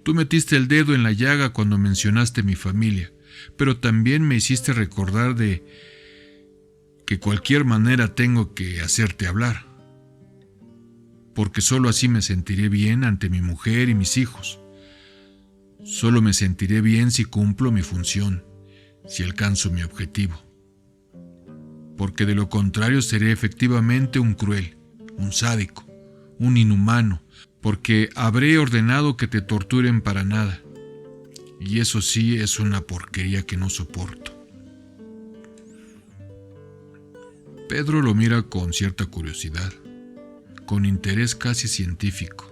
Tú metiste el dedo en la llaga cuando mencionaste mi familia, pero también me hiciste recordar de que cualquier manera tengo que hacerte hablar, porque solo así me sentiré bien ante mi mujer y mis hijos. Solo me sentiré bien si cumplo mi función, si alcanzo mi objetivo, porque de lo contrario seré efectivamente un cruel, un sádico, un inhumano, porque habré ordenado que te torturen para nada, y eso sí es una porquería que no soporto. Pedro lo mira con cierta curiosidad, con interés casi científico,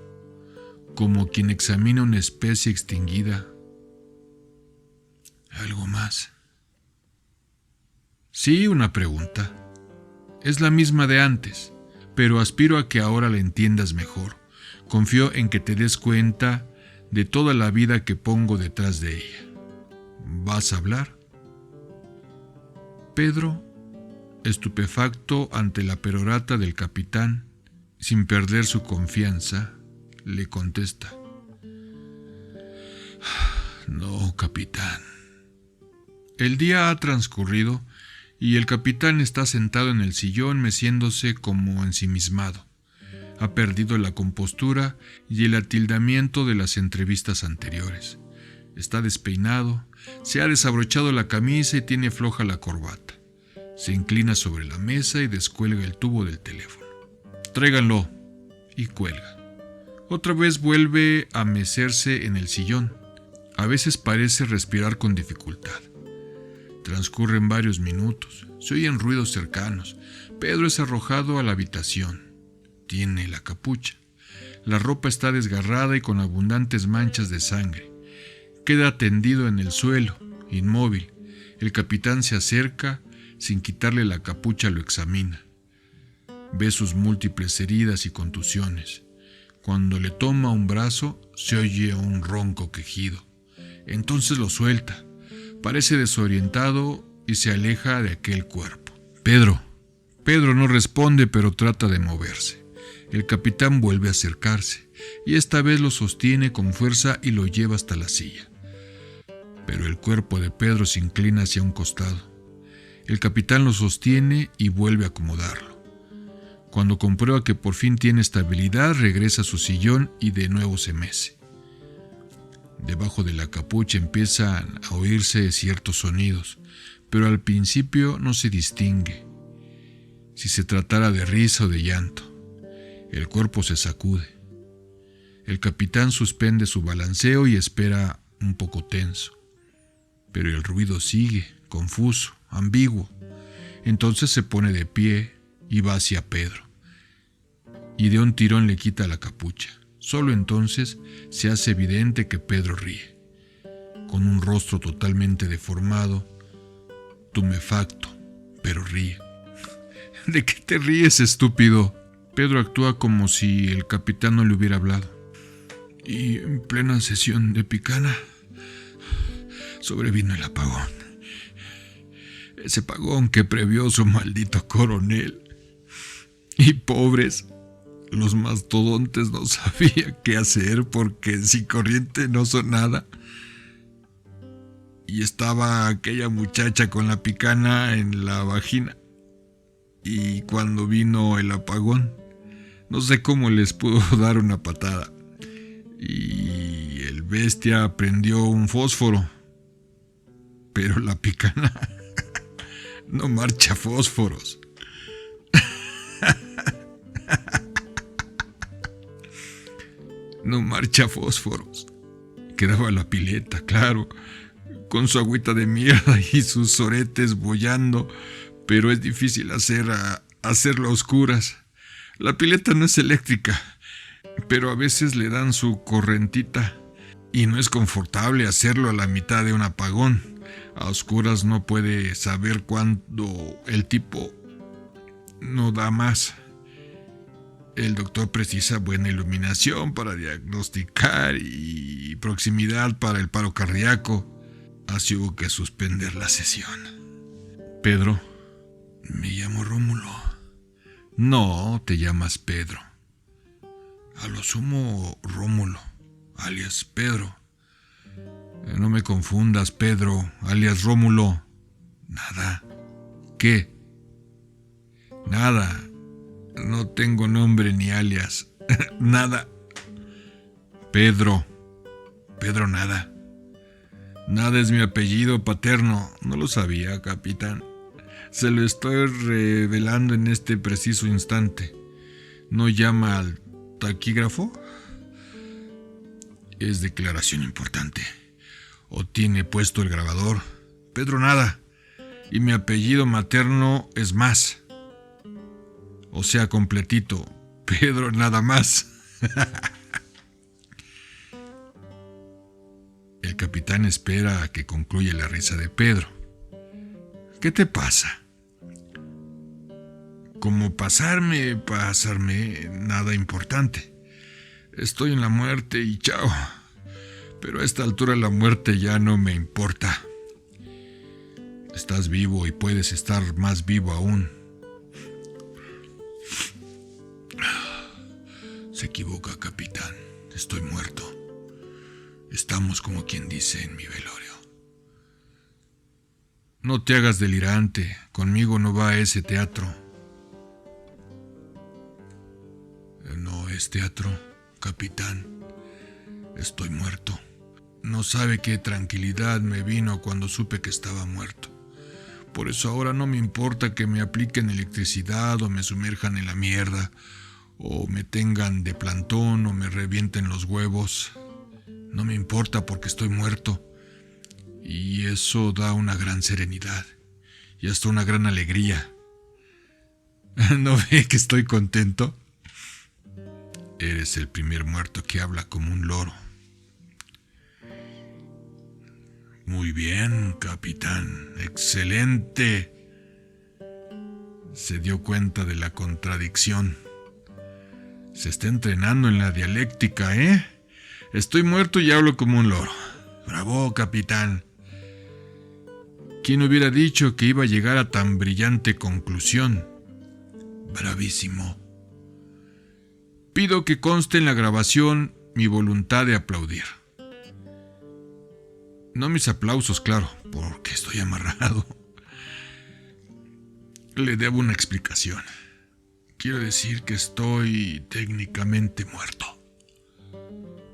como quien examina una especie extinguida. ¿Algo más? Sí, una pregunta. Es la misma de antes, pero aspiro a que ahora la entiendas mejor. Confío en que te des cuenta de toda la vida que pongo detrás de ella. ¿Vas a hablar? Pedro, estupefacto ante la perorata del capitán, sin perder su confianza, le contesta: No, capitán. El día ha transcurrido y el capitán está sentado en el sillón meciéndose como ensimismado. Ha perdido la compostura y el atildamiento de las entrevistas anteriores. Está despeinado, se ha desabrochado la camisa y tiene floja la corbata. Se inclina sobre la mesa y descuelga el tubo del teléfono. Tráiganlo, y cuelga. Otra vez vuelve a mecerse en el sillón. A veces parece respirar con dificultad. Transcurren varios minutos. Se oyen ruidos cercanos. Pedro es arrojado a la habitación. Tiene la capucha. La ropa está desgarrada y con abundantes manchas de sangre. Queda tendido en el suelo, inmóvil. El capitán se acerca, sin quitarle la capucha lo examina. Ve sus múltiples heridas y contusiones. Cuando le toma un brazo, se oye un ronco quejido. Entonces lo suelta. Parece desorientado y se aleja de aquel cuerpo. Pedro no responde, pero trata de moverse. El capitán vuelve a acercarse, y esta vez lo sostiene con fuerza y lo lleva hasta la silla. Pero el cuerpo de Pedro se inclina hacia un costado. El capitán lo sostiene y vuelve a acomodarlo. Cuando comprueba que por fin tiene estabilidad, regresa a su sillón y de nuevo se mece. Debajo de la capucha empiezan a oírse ciertos sonidos, pero al principio no se distingue si se tratara de risa o de llanto. El cuerpo se sacude. El capitán suspende su balanceo y espera un poco tenso. Pero el ruido sigue, confuso, ambiguo. Entonces se pone de pie y va hacia Pedro. Y de un tirón le quita la capucha. Solo entonces se hace evidente que Pedro ríe. Con un rostro totalmente deformado, tumefacto, pero ríe. ¿De qué te ríes, estúpido? Pedro actúa como si el capitán no le hubiera hablado. Y en plena sesión de picana sobrevino el apagón. Ese apagón que previó su maldito coronel. Y pobres, Los mastodontes no sabía qué hacer porque sin corriente no son nada. Y estaba aquella muchacha con la picana en la vagina. Y cuando vino el apagón, no sé cómo les pudo dar una patada. Y el bestia prendió un fósforo. Pero la picana no marcha fósforos. No marcha fósforos. Quedaba la pileta, claro, con su agüita de mierda y sus soretes bollando, pero es difícil hacerlo a oscuras. La pileta no es eléctrica, pero a veces le dan su correntita y no es confortable hacerlo a la mitad de un apagón. A oscuras no puede saber cuándo el tipo no da más. El doctor precisa buena iluminación para diagnosticar y proximidad para el paro cardíaco. Así hubo que suspender la sesión. Pedro, me llamo Rómulo. No, te llamas Pedro. A lo sumo Rómulo, alias Pedro. No me confundas, Pedro, alias Rómulo. Nada. ¿Qué? Nada. No tengo nombre ni alias. Nada. Pedro. Pedro nada. Nada es mi apellido paterno. No lo sabía, capitán. Se lo estoy revelando en este preciso instante. ¿No llama al taquígrafo? Es declaración importante. ¿O tiene puesto el grabador? Pedro nada. Y mi apellido materno es más. O sea, completito. Pedro nada más. El capitán espera a que concluya la risa de Pedro. ¿Qué te pasa? Como pasarme, nada importante. Estoy en la muerte y chao. Pero a esta altura la muerte ya no me importa. Estás vivo y puedes estar más vivo aún. Se equivoca, capitán. Estoy muerto. Estamos como quien dice en mi velorio. No te hagas delirante. Conmigo no va a ese teatro. No es teatro, capitán. Estoy muerto. No sabe qué tranquilidad me vino cuando supe que estaba muerto. Por eso ahora no me importa que me apliquen electricidad o me sumerjan en la mierda, o me tengan de plantón o me revienten los huevos. No me importa porque estoy muerto. Y eso da una gran serenidad y hasta una gran alegría. ¿No ve que estoy contento? Eres el primer muerto que habla como un loro. Muy bien, capitán. Excelente. Se dio cuenta de la contradicción. Se está entrenando en la dialéctica, ¿eh? Estoy muerto y hablo como un loro. Bravo, capitán. ¿Quién hubiera dicho que iba a llegar a tan brillante conclusión? Bravísimo. Pido que conste en la grabación mi voluntad de aplaudir. No mis aplausos, claro, porque estoy amarrado. Le debo una explicación. Quiero decir que estoy técnicamente muerto,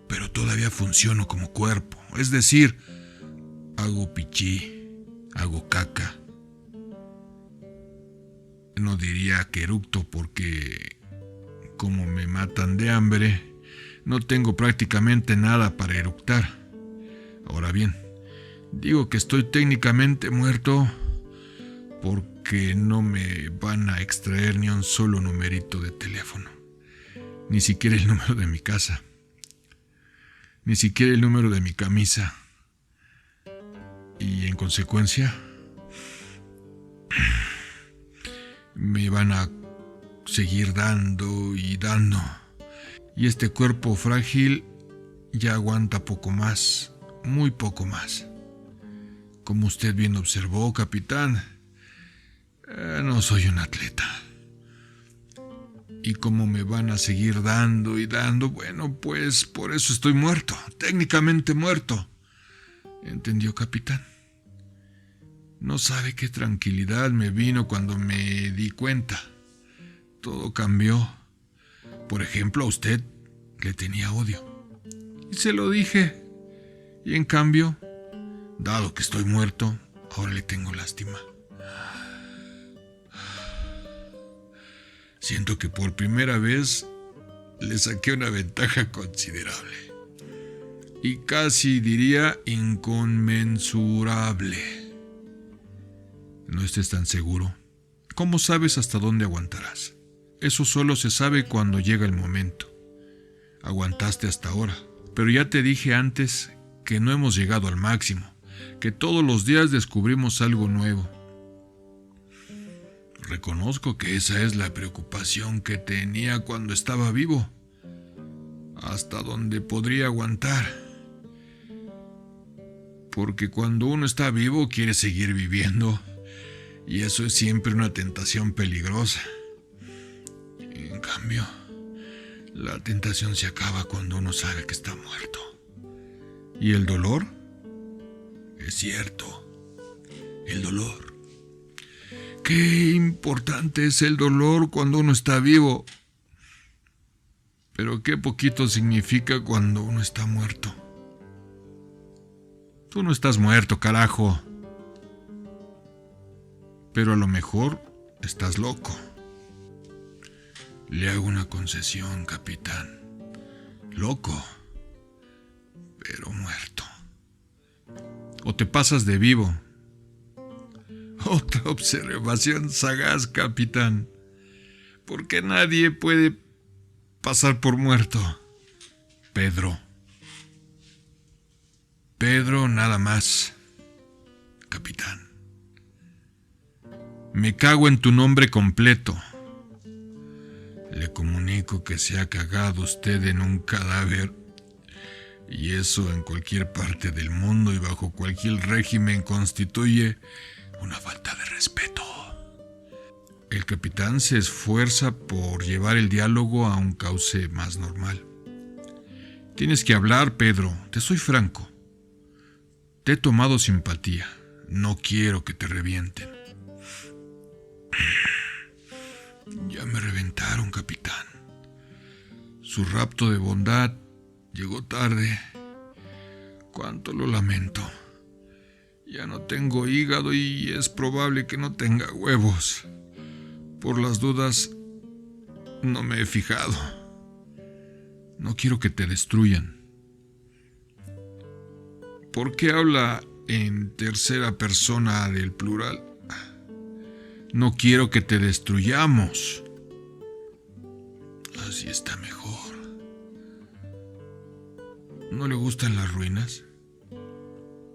pero todavía funciono como cuerpo. Es decir, hago pichí, hago caca. No diría que eructo porque, como me matan de hambre, no tengo prácticamente nada para eructar. Ahora bien, digo que estoy técnicamente muerto porque no me van a extraer ni un solo numerito de teléfono, ni siquiera el número de mi casa, ni siquiera el número de mi camisa. Y en consecuencia, me van a seguir dando y dando. Y este cuerpo frágil ya aguanta poco más, muy poco más. Como usted bien observó, capitán, no soy un atleta. Y como me van a seguir dando y dando, bueno, pues por eso estoy muerto, técnicamente muerto. ¿Entendió, capitán? No sabe qué tranquilidad me vino cuando me di cuenta. Todo cambió. Por ejemplo, a usted le tenía odio. Y se lo dije. Y en cambio, dado que estoy muerto, ahora le tengo lástima. Siento que por primera vez le saqué una ventaja considerable. Y casi diría inconmensurable. No estés tan seguro. ¿Cómo sabes hasta dónde aguantarás? Eso solo se sabe cuando llega el momento. Aguantaste hasta ahora, pero ya te dije antes que no hemos llegado al máximo, que todos los días descubrimos algo nuevo. Reconozco que esa es la preocupación que tenía cuando estaba vivo. Hasta donde podría aguantar. Porque cuando uno está vivo quiere seguir viviendo, y eso es siempre una tentación peligrosa. En cambio, la tentación se acaba cuando uno sabe que está muerto. ¿Y el dolor? Es cierto, el dolor. Qué importante es el dolor cuando uno está vivo. Pero qué poquito significa cuando uno está muerto. Tú no estás muerto, carajo. Pero a lo mejor estás loco. Le hago una concesión, capitán. Loco, pero muerto. O te pasas de vivo. Otra observación sagaz, capitán. Porque nadie puede pasar por muerto. Pedro. Pedro nada más, capitán. Me cago en tu nombre completo. Le comunico que se ha cagado usted en un cadáver, y eso en cualquier parte del mundo y bajo cualquier régimen constituye una falta de respeto. El capitán se esfuerza por llevar el diálogo a un cauce más normal. Tienes que hablar, Pedro, te soy franco. Te he tomado simpatía, no quiero que te revienten. Ya me reventaron, capitán. Su rapto de bondad llegó tarde. Cuánto lo lamento. Ya no tengo hígado y es probable que no tenga huevos. Por las dudas, no me he fijado. No quiero que te destruyan. ¿Por qué habla en tercera persona del plural? No quiero que te destruyamos. Así está mejor. ¿No le gustan las ruinas?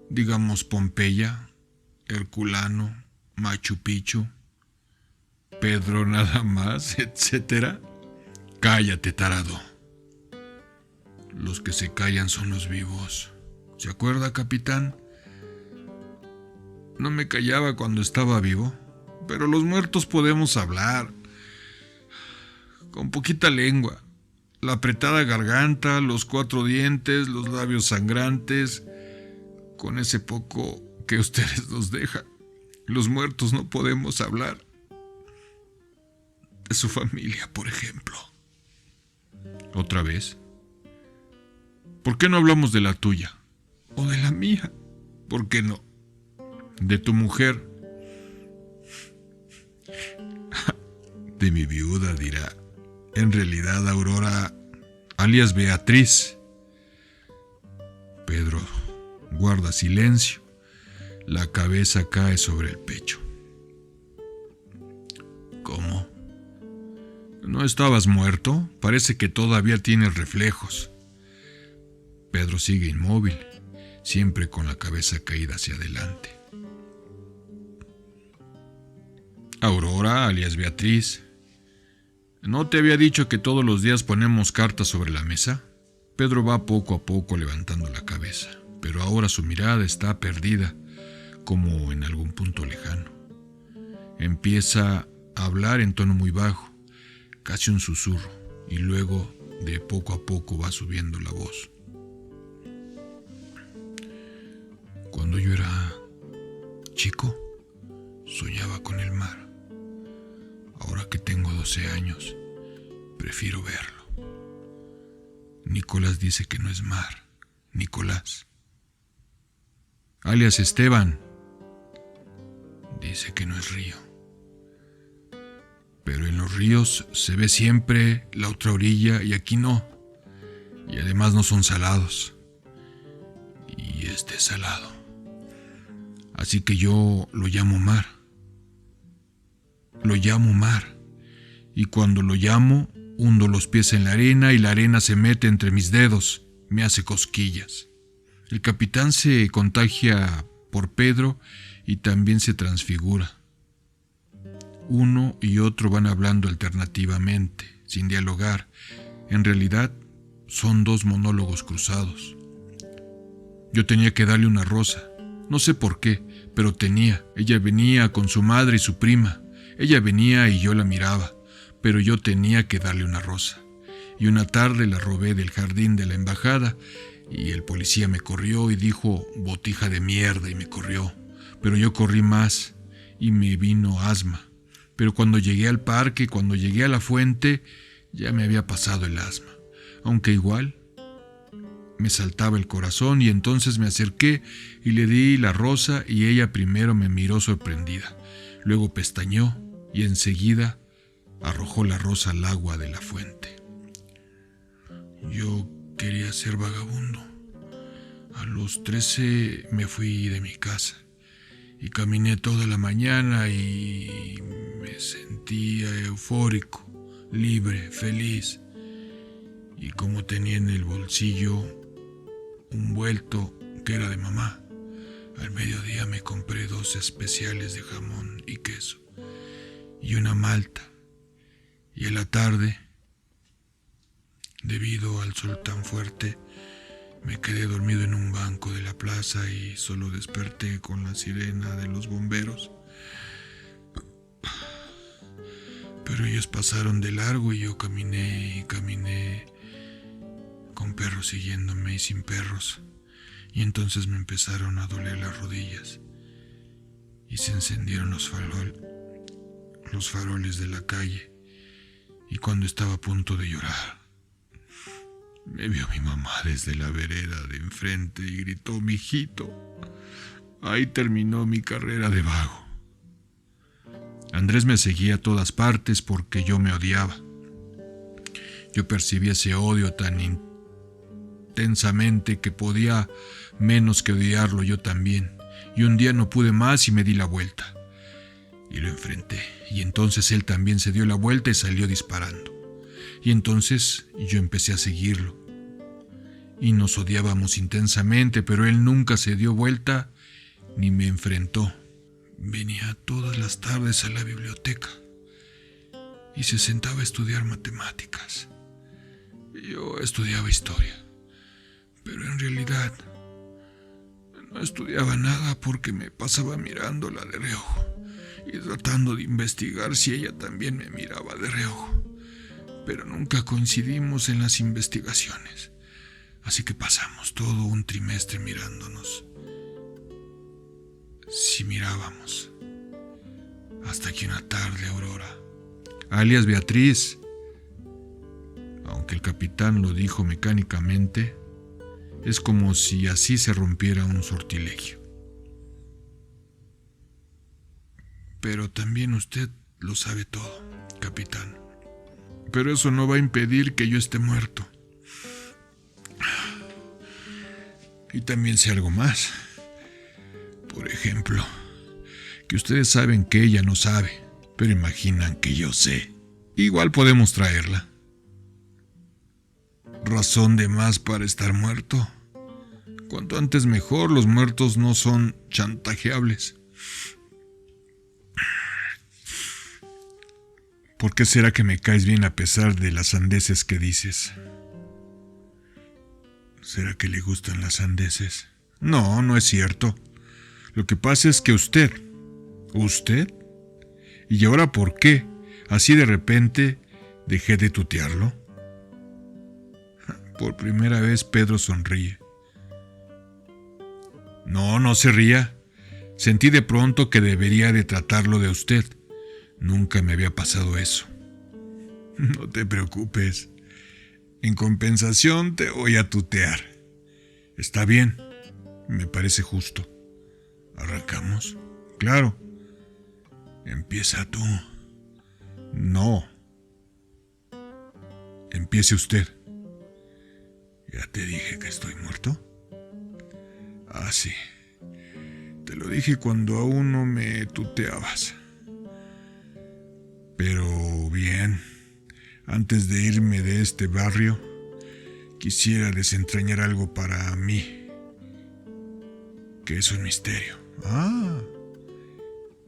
Digamos Pompeya, Herculano, Machu Picchu, Pedro nada más, etc. Cállate, tarado. Los que se callan son los vivos. ¿Se acuerda, capitán? No me callaba cuando estaba vivo. Pero los muertos podemos hablar. Con poquita lengua. La apretada garganta, los 4 dientes, los labios sangrantes. Con ese poco que ustedes nos dejan. Los muertos no podemos hablar. De su familia, por ejemplo. ¿Otra vez? ¿Por qué no hablamos de la tuya? ¿O de la mía? ¿Por qué no? De tu mujer. De mi viuda, dirá. En realidad, Aurora, alias Beatriz. Pedro guarda silencio. La cabeza cae sobre el pecho. ¿Cómo? ¿No estabas muerto? Parece que todavía tienes reflejos. Pedro sigue inmóvil, siempre con la cabeza caída hacia adelante. Aurora, alias Beatriz. ¿No te había dicho que todos los días ponemos cartas sobre la mesa? Pedro va poco a poco levantando la cabeza, pero ahora su mirada está perdida, como en algún punto lejano. Empieza a hablar en tono muy bajo, casi un susurro, y luego de poco a poco va subiendo la voz. Cuando yo era chico, soñaba con el mar. Ahora que tengo 12 años, prefiero verlo. Nicolás dice que no es mar. Nicolás, alias Esteban, dice que no es río. Pero en los ríos se ve siempre la otra orilla y aquí no. Y además no son salados. Y este es salado. Así que yo lo llamo mar. Lo llamo mar. Y cuando lo llamo, hundo los pies en la arena y la arena se mete entre mis dedos, me hace cosquillas. El capitán se contagia por Pedro y también se transfigura. Uno y otro van hablando alternativamente, sin dialogar. En realidad, son dos monólogos cruzados. Yo tenía que darle una rosa. No sé por qué, pero tenía. Ella venía con su madre y su prima. Ella venía y yo la miraba, pero yo tenía que darle una rosa. Y una tarde la robé del jardín de la embajada y el policía me corrió y dijo botija de mierda y me corrió. Pero yo corrí más y me vino asma. Pero cuando llegué al parque, cuando llegué a la fuente, ya me había pasado el asma. Aunque igual me saltaba el corazón y entonces me acerqué y le di la rosa y ella primero me miró sorprendida. Luego pestañeó y enseguida arrojó la rosa al agua de la fuente. Yo quería ser vagabundo. A los 13 me fui de mi casa y caminé toda la mañana y me sentía eufórico, libre, feliz. Y como tenía en el bolsillo un vuelto que era de mamá, al mediodía me compré 2 especiales de jamón y queso y una malta. Y en la tarde, debido al sol tan fuerte, me quedé dormido en un banco de la plaza y solo desperté con la sirena de los bomberos. Pero ellos pasaron de largo y yo caminé y caminé con perros siguiéndome y sin perros. Y entonces me empezaron a doler las rodillas y se encendieron los faroles de la calle. Y cuando estaba a punto de llorar, me vio mi mamá desde la vereda de enfrente y gritó: mijito. Ahí terminó mi carrera de vago. Andrés me seguía a todas partes porque yo me odiaba. Yo percibía ese odio tan intensamente que podía menos que odiarlo yo también. Y un día no pude más y me di la vuelta. Y lo enfrenté. Y entonces él también se dio la vuelta y salió disparando. Y entonces yo empecé a seguirlo. Y nos odiábamos intensamente, pero él nunca se dio vuelta ni me enfrentó. Venía todas las tardes a la biblioteca y se sentaba a estudiar matemáticas. Yo estudiaba historia, pero en realidad no estudiaba nada porque me pasaba mirándola de reojo y tratando de investigar si ella también me miraba de reojo. Pero nunca coincidimos en las investigaciones, así que pasamos todo un trimestre mirándonos. Si mirábamos, hasta que una tarde Aurora, alias Beatriz, aunque el capitán lo dijo mecánicamente, es como si así se rompiera un sortilegio. Pero también usted lo sabe todo, capitán. Pero eso no va a impedir que yo esté muerto. Y también sé algo más. Por ejemplo, que ustedes saben que ella no sabe, pero imaginan que yo sé. Igual podemos traerla. Razón de más para estar muerto. Cuanto antes mejor, los muertos no son chantajeables. ¿Por qué será que me caes bien a pesar de las sandeces que dices? ¿Será que le gustan las sandeces? No, no es cierto. Lo que pasa es que usted, ¿y ahora por qué? Así de repente ¿Dejé de tutearlo? Por primera vez Pedro sonríe. No, no se ría. Sentí de pronto que debería de tratarlo de usted. Nunca me había pasado eso. No te preocupes. En compensación te voy a tutear. Está bien. Me parece justo. ¿Arrancamos? Claro. Empieza tú. No. Empiece usted. ¿Ya te dije que estoy muerto? Ah, sí. Te lo dije cuando aún no me tuteabas. Pero bien, antes de irme de este barrio, quisiera desentrañar algo para mí, que es un misterio. Ah,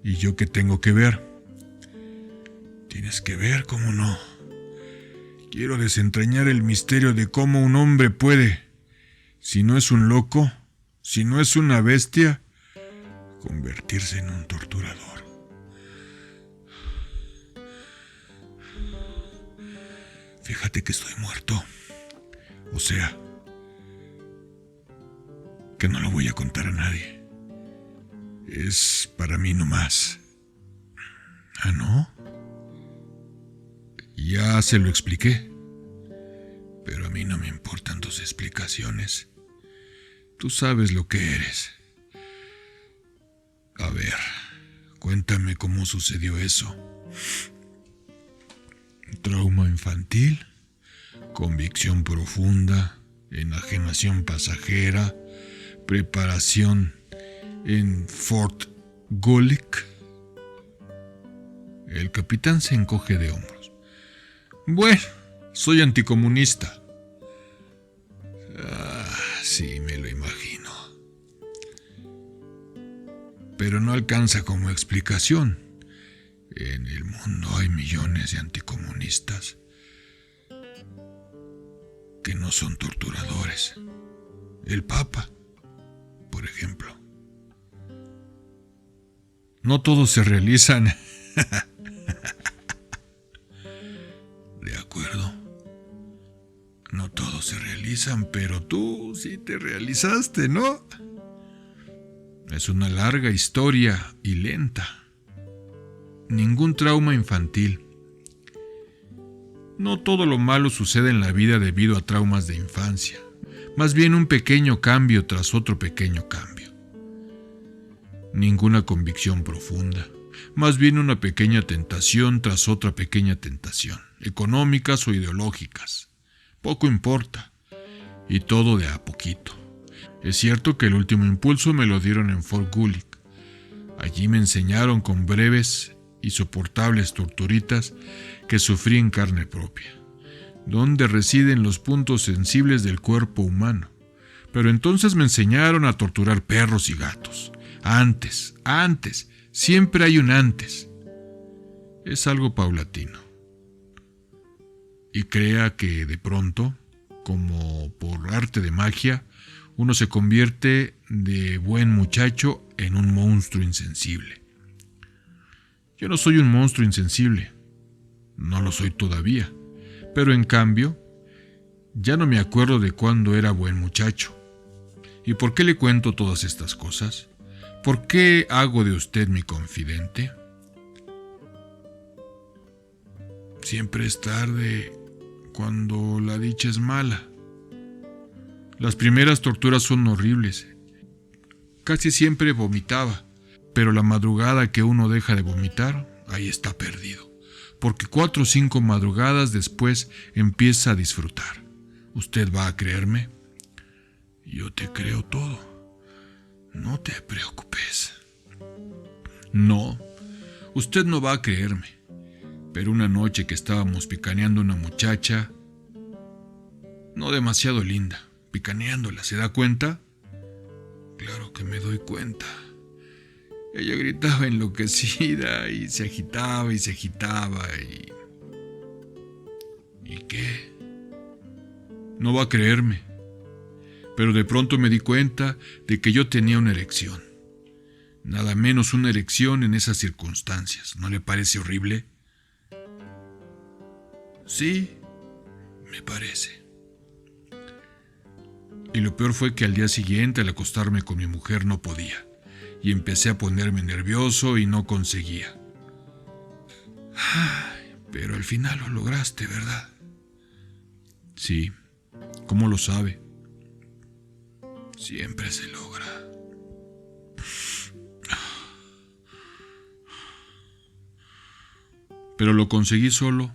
¿y yo qué tengo que ver? Tienes que ver, ¿cómo no? Quiero desentrañar el misterio de cómo un hombre puede, si no es un loco, si no es una bestia, convertirse en un torturador. Fíjate que estoy muerto. O sea, que no lo voy a contar a nadie. Es para mí nomás. ¿Ah, no? Ya se lo expliqué. Pero a mí no me importan tus explicaciones. Tú sabes lo que eres. A ver, cuéntame cómo sucedió eso. Trauma infantil, convicción profunda, enajenación pasajera, preparación en Fort Gulick. El capitán se encoge de hombros. Bueno, soy anticomunista. Ah, sí, me lo imagino. Pero no alcanza como explicación. En el mundo hay millones de anticomunistas que no son torturadores. El Papa, por ejemplo. No todos se realizan. De acuerdo. No todos se realizan, pero tú sí te realizaste, ¿no? Es una larga historia y lenta. Ningún trauma infantil. No todo lo malo sucede en la vida debido a traumas de infancia. Más bien un pequeño cambio tras otro pequeño cambio. Ninguna convicción profunda. Más bien una pequeña tentación tras otra pequeña tentación. Económicas o ideológicas. Poco importa. Y todo de a poquito. Es cierto que el último impulso me lo dieron en Fort Gulick. Allí me enseñaron con breves y soportables torturitas que sufrí en carne propia, donde residen los puntos sensibles del cuerpo humano. Pero entonces me enseñaron a torturar perros y gatos. Antes, siempre hay un antes. Es algo paulatino. Y crea que de pronto, como por arte de magia, uno se convierte de buen muchacho en un monstruo insensible. Yo no soy un monstruo insensible. No lo soy todavía. Pero en cambio, ya no me acuerdo de cuándo era buen muchacho. ¿Y por qué le cuento todas estas cosas? ¿Por qué hago de usted mi confidente? Siempre es tarde cuando la dicha es mala. Las primeras torturas son horribles. Casi siempre vomitaba. Pero la madrugada que uno deja de vomitar, ahí está perdido. Porque 4 o 5 madrugadas después empieza a disfrutar. ¿Usted va a creerme? Yo te creo todo. No te preocupes. No, usted no va a creerme. Pero una noche que estábamos picaneando una muchacha, no demasiado linda, picaneándola, ¿se da cuenta? Claro que me doy cuenta. Ella gritaba enloquecida y se agitaba y se agitaba y... ¿Y qué? No va a creerme. Pero de pronto me di cuenta de que yo tenía una erección. Nada menos una erección en esas circunstancias. ¿No le parece horrible? Sí, me parece. Y lo peor fue que al día siguiente, al acostarme con mi mujer, no podía. Y empecé a ponerme nervioso y no conseguía. Ay, pero al final lo lograste, ¿verdad? Sí. ¿Cómo lo sabe? Siempre se logra. Pero lo conseguí solo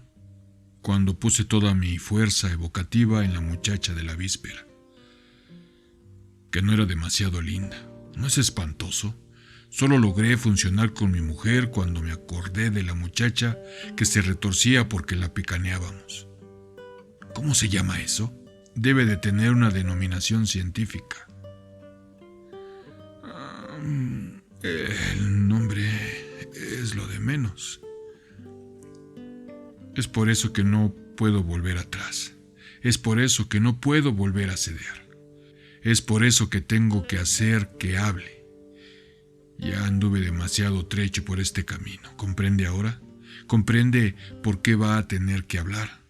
cuando puse toda mi fuerza evocativa en la muchacha de la víspera, que no era demasiado linda. ¿No es espantoso? Solo logré funcionar con mi mujer cuando me acordé de la muchacha que se retorcía porque la picaneábamos. ¿Cómo se llama eso? Debe de tener una denominación científica. El nombre es lo de menos. Es por eso que no puedo volver atrás. Es por eso que no puedo volver a ceder. Es por eso que tengo que hacer que hable. Ya anduve demasiado trecho por este camino. ¿Comprende ahora? ¿Comprende por qué va a tener que hablar?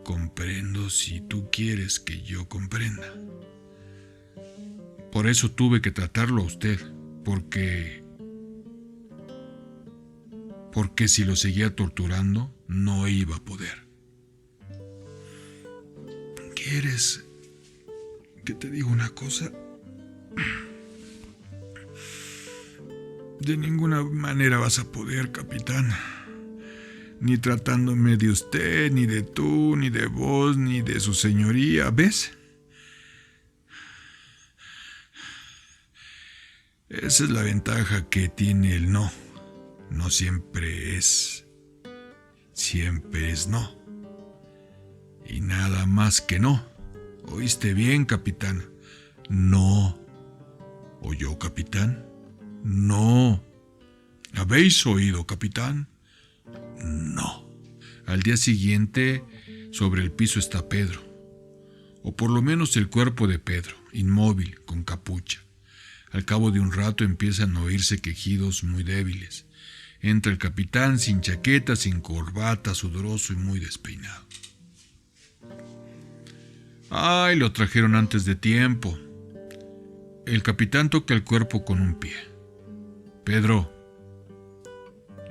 Comprendo si tú quieres que yo comprenda. Por eso tuve que tratarlo a usted, porque si lo seguía torturando, no iba a poder. ¿Quieres que te diga una cosa? De ninguna manera vas a poder, capitán. Ni tratándome de usted, ni de tú, ni de vos, ni de su señoría, ¿ves? Esa es la ventaja que tiene el no. No siempre es no. Y nada más que no. ¿Oíste bien, capitán? No. ¿Oyó, capitán? No. ¿Habéis oído, capitán? No. Al día siguiente, sobre el piso está Pedro. O por lo menos el cuerpo de Pedro, inmóvil, con capucha. Al cabo de un rato empiezan a oírse quejidos muy débiles. Entra el capitán sin chaqueta, sin corbata, sudoroso y muy despeinado. ¡Ay! Lo trajeron antes de tiempo. El capitán toca el cuerpo con un pie. Pedro.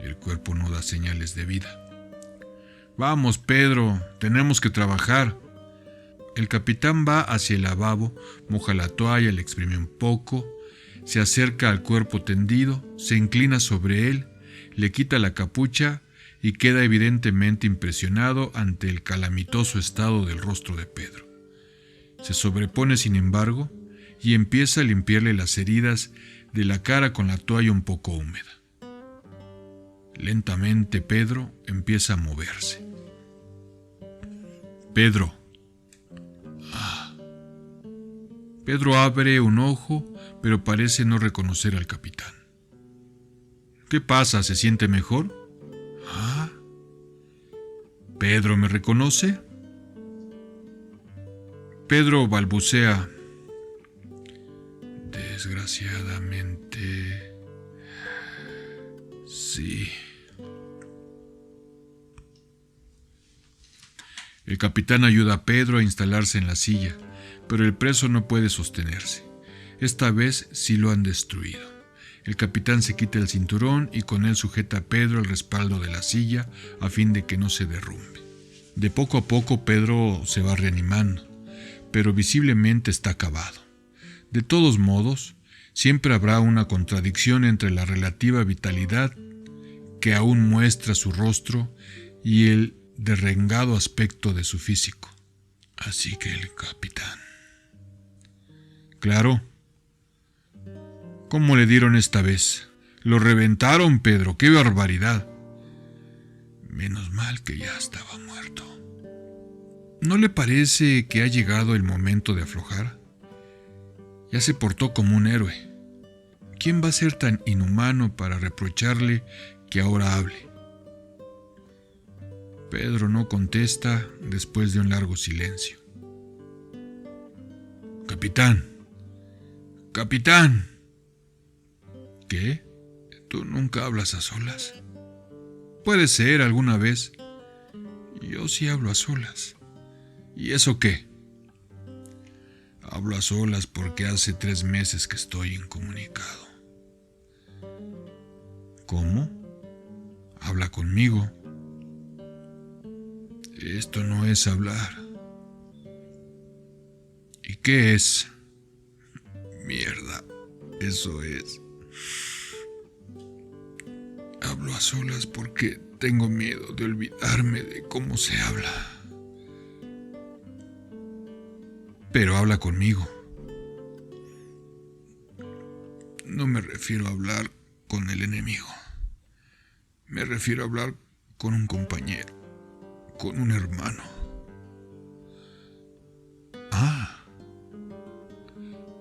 El cuerpo no da señales de vida. Vamos, Pedro, tenemos que trabajar. El capitán va hacia el lavabo, moja la toalla, le exprime un poco, se acerca al cuerpo tendido, se inclina sobre él, le quita la capucha y queda evidentemente impresionado ante el calamitoso estado del rostro de Pedro. Se sobrepone, sin embargo, y empieza a limpiarle las heridas de la cara con la toalla un poco húmeda. Lentamente Pedro empieza a moverse. Pedro. Pedro abre un ojo, pero parece no reconocer al capitán. ¿Qué pasa? ¿Se siente mejor? ¿Pedro me reconoce? Pedro balbucea. Desgraciadamente, sí. El capitán ayuda a Pedro a instalarse en la silla, pero el preso no puede sostenerse. Esta vez sí lo han destruido. El capitán se quita el cinturón y con él sujeta a Pedro al respaldo de la silla a fin de que no se derrumbe. De poco a poco Pedro se va reanimando, pero visiblemente está acabado. De todos modos, siempre habrá una contradicción entre la relativa vitalidad que aún muestra su rostro y el derrengado aspecto de su físico. Así que el capitán... Claro. ¿Cómo le dieron esta vez? Lo reventaron, Pedro. ¡Qué barbaridad! Menos mal que ya estaba muerto. ¿No le parece que ha llegado el momento de aflojar? Ya se portó como un héroe. ¿Quién va a ser tan inhumano para reprocharle que ahora hable? Pedro no contesta después de un largo silencio. Capitán. ¡Capitán! ¿Qué? ¿Tú nunca hablas a solas? Puede ser alguna vez. Yo sí hablo a solas. ¿Y eso qué? Hablo a solas porque hace 3 meses que estoy incomunicado. ¿Cómo? Habla conmigo. Esto no es hablar. ¿Y qué es? Mierda, eso es. Hablo a solas porque tengo miedo de olvidarme de cómo se habla. Pero habla conmigo. No me refiero a hablar con el enemigo. Me refiero a hablar con un compañero, con un hermano. Ah,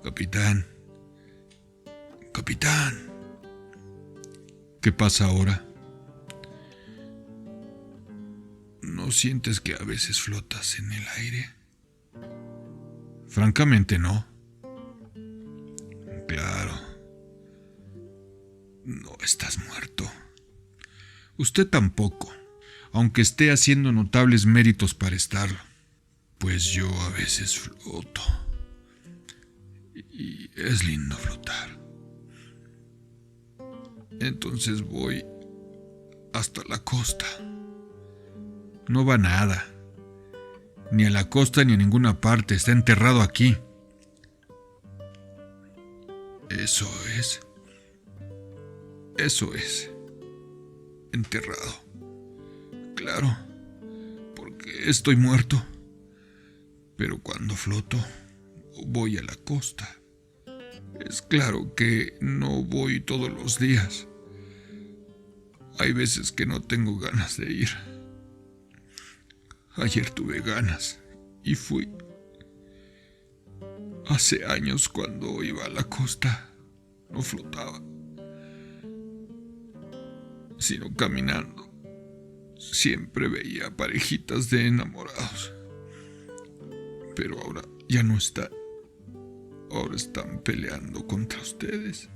capitán. Capitán. ¿Qué pasa ahora? ¿No sientes que a veces flotas en el aire? Francamente no. Claro. No estás muerto. Usted tampoco, aunque esté haciendo notables méritos para estarlo. Pues yo a veces floto. Y es lindo flotar. Entonces voy hasta la costa. No va nada. Ni a la costa ni a ninguna parte. Está enterrado aquí. Eso es. Eso es. Enterrado. Claro. Porque estoy muerto. Pero cuando floto, voy a la costa. Es claro que no voy todos los días. Hay veces que no tengo ganas de ir. Ayer tuve ganas y fui. Hace años cuando iba a la costa no flotaba, sino caminando. Siempre veía parejitas de enamorados. Pero ahora ya no están. Ahora están peleando contra ustedes.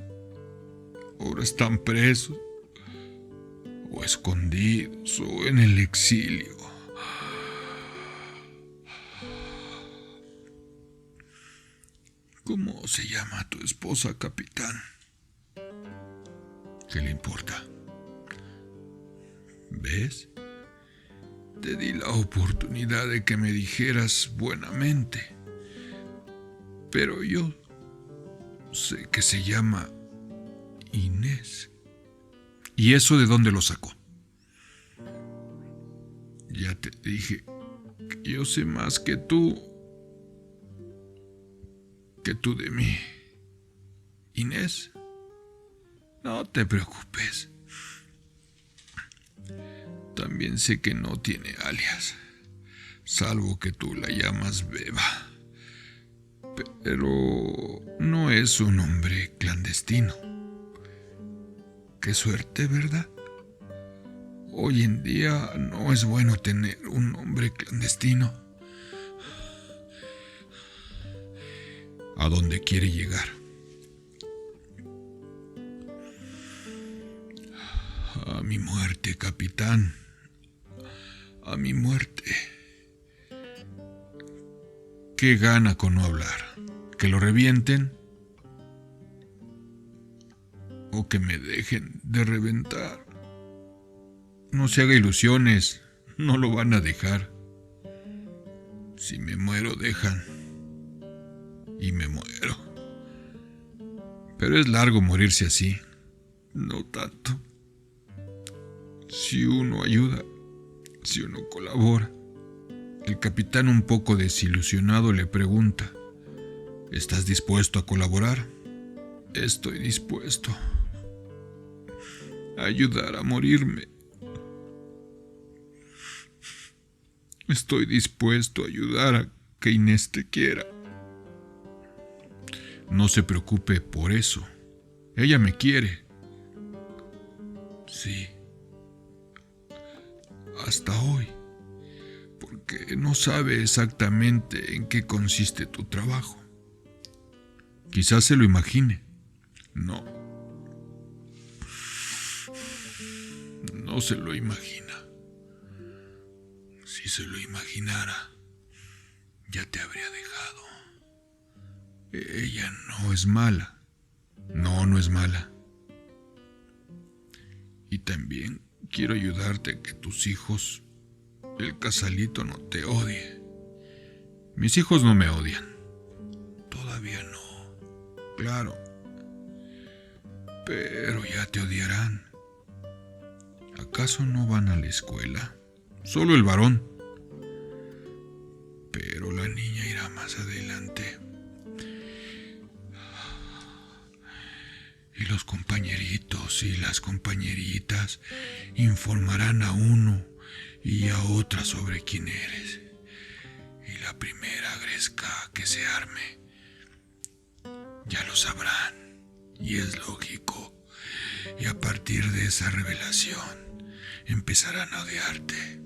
Ahora están presos, o escondidos, o en el exilio. ¿Cómo se llama tu esposa, capitán? ¿Qué le importa? ¿Ves? Te di la oportunidad de que me dijeras buenamente. Pero yo sé que se llama Inés. ¿Y eso de dónde lo sacó? Ya te dije que yo sé más que tú de mí. Inés, no te preocupes. También sé que no tiene alias, salvo que tú la llamas Beba. Pero no es un hombre clandestino. Qué suerte, ¿verdad? Hoy en día no es bueno tener un nombre clandestino. ¿A dónde quiere llegar? A mi muerte, capitán. A mi muerte. ¿Qué gana con no hablar? ¿Que lo revienten? ¿O que me dejen de reventar? No se haga ilusiones, no lo van a dejar. Si me muero, dejan. Y me muero. Pero es largo morirse así. No tanto. Si uno ayuda, si uno colabora. El capitán, un poco desilusionado, le pregunta: ¿estás dispuesto a colaborar? Estoy dispuesto a ayudar a morirme. Estoy dispuesto a ayudar a que Inés te quiera. No se preocupe por eso. Ella me quiere. Sí. Hasta hoy. Porque no sabe exactamente en qué consiste tu trabajo. Quizás se lo imagine. No. No se lo imagina. Sí. Si se lo imaginara, ya te habría dejado. Ella no es mala. No, no es mala. Y también quiero ayudarte a que tus hijos, el Casalito, no te odie. Mis hijos no me odian. Todavía no. Claro. Pero ya te odiarán. ¿Acaso no van a la escuela? Solo el varón. Pero la niña irá más adelante. Y los compañeritos y las compañeritas informarán a uno y a otra sobre quién eres. Y la primera gresca que se arme, ya lo sabrán. Y es lógico. Y a partir de esa revelación, empezarán a odiarte.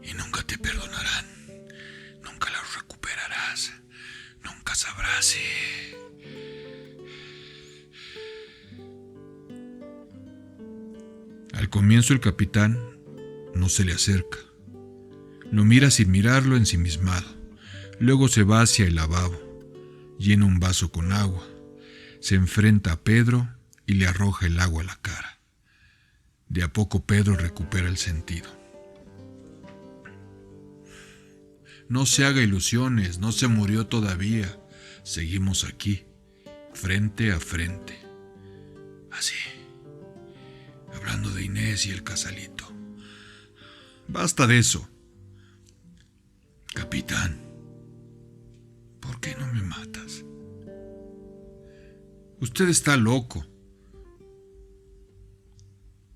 Y nunca te perdonarán. Nunca los recuperarás. Nunca sabrás si... Al comienzo el capitán no se le acerca. Lo mira sin mirarlo ensimismado. Luego se va hacia el lavabo. Llena un vaso con agua. Se enfrenta a Pedro y le arroja el agua a la cara. De a poco Pedro recupera el sentido. No se haga ilusiones, no se murió todavía. Seguimos aquí, frente a frente. Así, hablando de Inés y el Casalito. Basta de eso. Capitán, ¿por qué no me matas? Usted está loco.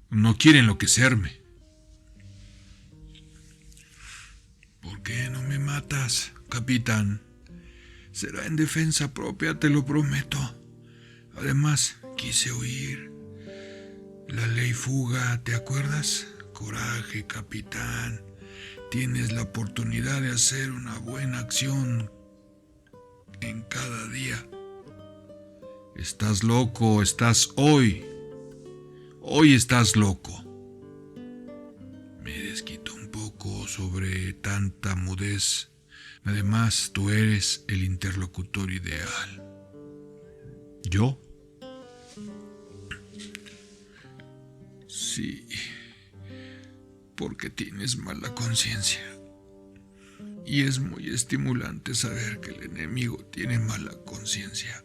No quiere enloquecerme. ¿Por qué no me matas, capitán? Será en defensa propia, te lo prometo. Además, quise huir. La ley fuga, ¿te acuerdas? Coraje, capitán. Tienes la oportunidad de hacer una buena acción en cada día. Estás loco, estás hoy. Hoy estás loco. Me desquito un poco sobre tanta mudez. Además, tú eres el interlocutor ideal. ¿Yo? Sí, porque tienes mala conciencia. Y es muy estimulante saber que el enemigo tiene mala conciencia.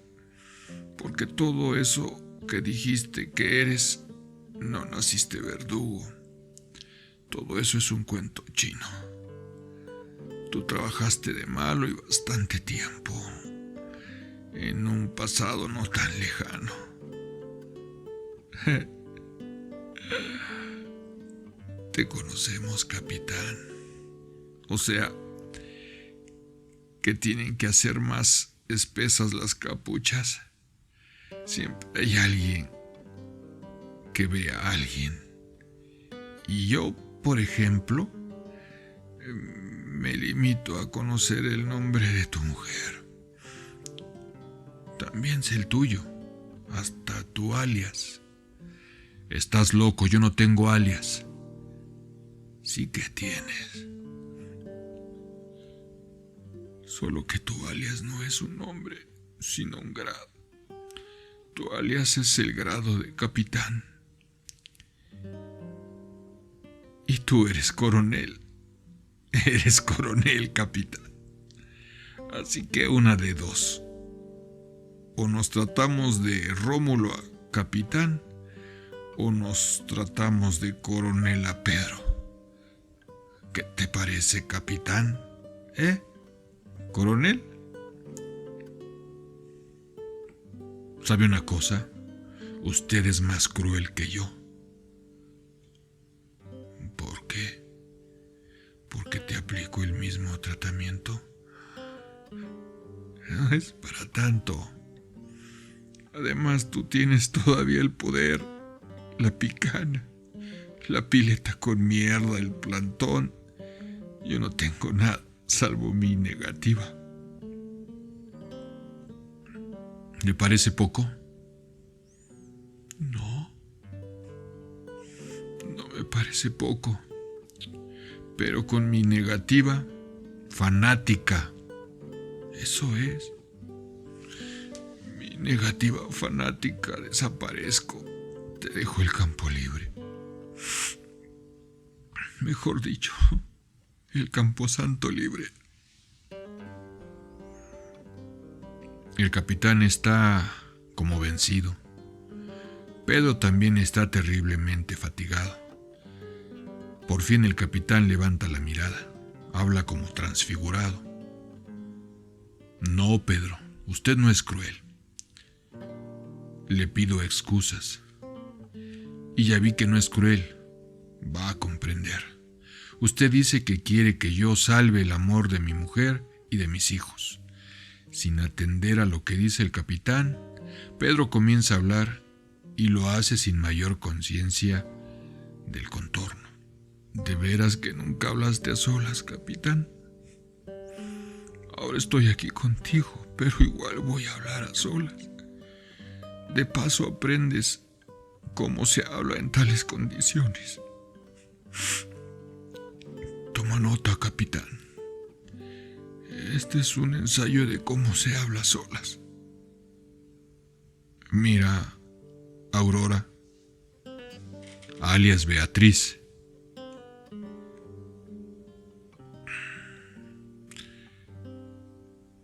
Porque todo eso que dijiste que eres, no naciste verdugo. Todo eso es un cuento chino. Tú trabajaste de malo y bastante tiempo, en un pasado no tan lejano. Te conocemos, capitán. O sea, que tienen que hacer más espesas las capuchas. Siempre hay alguien que ve a alguien. Y yo, por ejemplo, me limito a conocer el nombre de tu mujer. También sé el tuyo, hasta tu alias. Estás loco, yo no tengo alias. Sí que tienes. Solo que tu alias no es un nombre, sino un grado. Tu alias es el grado de capitán. Y tú eres coronel. Eres coronel, capitán. Así que una de dos. O nos tratamos de Rómulo a capitán, o nos tratamos de coronel a Pedro. ¿Qué te parece, capitán? ¿Coronel? ¿Sabe una cosa? Usted es más cruel que yo. ¿Por qué? ¿Porque te aplico el mismo tratamiento? No es para tanto. Además, tú tienes todavía el poder, la picana, la pileta con mierda, el plantón. Yo no tengo nada, salvo mi negativa. ¿Le parece poco? No. No me parece poco. pero con mi negativa fanática. Eso es. Mi negativa fanática desaparezco. Te dejo el campo libre. Mejor dicho, el camposanto libre. El capitán está como vencido. Pedro también está terriblemente fatigado. Por fin el capitán levanta la mirada. Habla como transfigurado. No, Pedro, usted no es cruel. Le pido excusas. Y ya vi que no es cruel. Va a comprender. Usted dice que quiere que yo salve el amor de mi mujer y de mis hijos. Sin atender a lo que dice el capitán, Pedro comienza a hablar y lo hace sin mayor conciencia del contorno. ¿De veras que nunca hablaste a solas, capitán? Ahora estoy aquí contigo, pero igual voy a hablar a solas. De paso aprendes cómo se habla en tales condiciones. Toma nota, capitán. Este es un ensayo de cómo se habla a solas. Mira, Aurora, alias Beatriz.